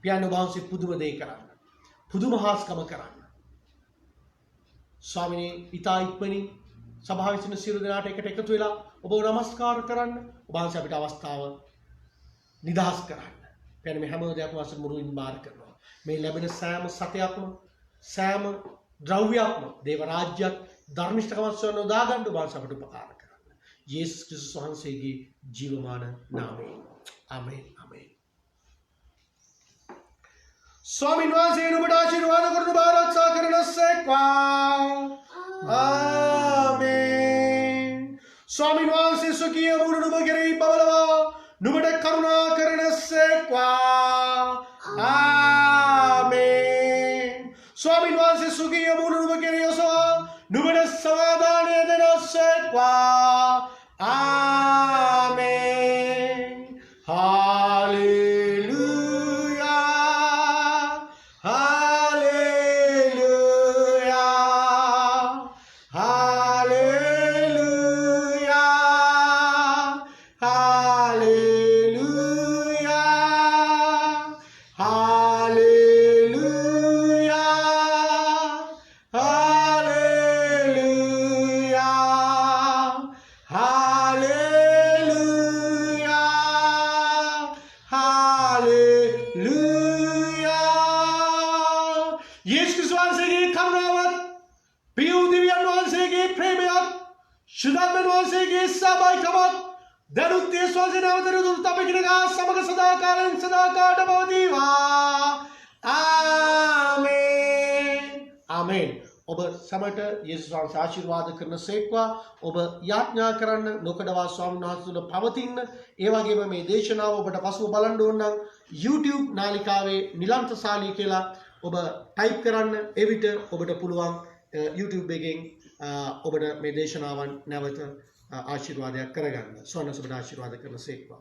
S1: පියාණන් ඔබ වහන්සේ පුදුම දේ කරන්න. පුදුම හාස්කම කරන්න. ස්වාමිනී ඊතා ඉක්මනින් සභාවේ සිටින සියලු දෙනාට එකට එකතු වෙලා ඔබව නමස්කාර කරන්න. ඔබ වහන්සේ අපිට අවස්ථාව නිදහස් කරන්න. පියාණන් මේ හැම දෙයක්ම වශයෙන් මුරුවින් බාර කරනවා. මේ ලැබෙන සෑම සතයක්ම සෑම ද්‍රව්‍යයක්ම දේව රාජ්‍යයක් ධර්මිෂ්ඨකමත් සොයන උදා ගන්න ඔබ වහන්සේ අපට උපකාර කරන්න. යේසුස් ක්‍රිස්තුස් වහන්සේගේ ජීවමාන නාමයෙන්. ආමෙන් ආමෙන්. ස්වාමීන් වහන්සේ නුඹට ආශිර්වාද කරන බාරක්ෂා කරනසේක්වා. ආමෙන්. ස්වාමීන් වහන්සේ සුඛිය වුණ නුඹ කෙරෙහි බබලවා නුඹට කරුණා කරනසේක්වා. ආමෙන්. ස්වාමීන් වහන්සේ සුඛිය වුණ නුඹ කෙරෙහි ඔසවා නුඹට සමාදානය දෙනසේක්වා. ආමෙන්. හාලෙලූයා. හාලෙලූයා. හාලෙලූයා. හාලෙලූයා. යේසුස් ක්‍රිස්තුස් වහන්සේගේ කරුණාවත් පියු දිව්‍යන් වහන්සේගේ ප්‍රේමයත් ශුද්ධාත්ම වහන්සේගේ සහභාගීකමත් දරුත් යේසුස් වහන්සේ නැවතර දුරුත් අපේ කෙනෙකා සමග සදාකාලෙන් සදාකාලට පවතිවා. ආමෙන්. ආමෙන්. ඔබ සමට යේසුස් වහන්සේ ආශිර්වාද කරනසේක්වා. ඔබ යාඥා කරන්න නොකඩවා ස්වාමීන් වහන්සේ තුළ පවතින්න. ඒ වගේම මේ දේශනාව ඔබට පසුව බලන්න ඕන නම් YouTube නාලිකාවේ නිලන්ත සාලී කියලා ඔබ ටයිප් කරන්න. එවිට ඔබට පුළුවන් YouTube එකෙන් ඔබට මේ දේශනාවන් නැවත ආශිර්වාදයක් කරගන්න. ස්වර්ණ සුබ ආශිර්වාද කරනසේක්වා.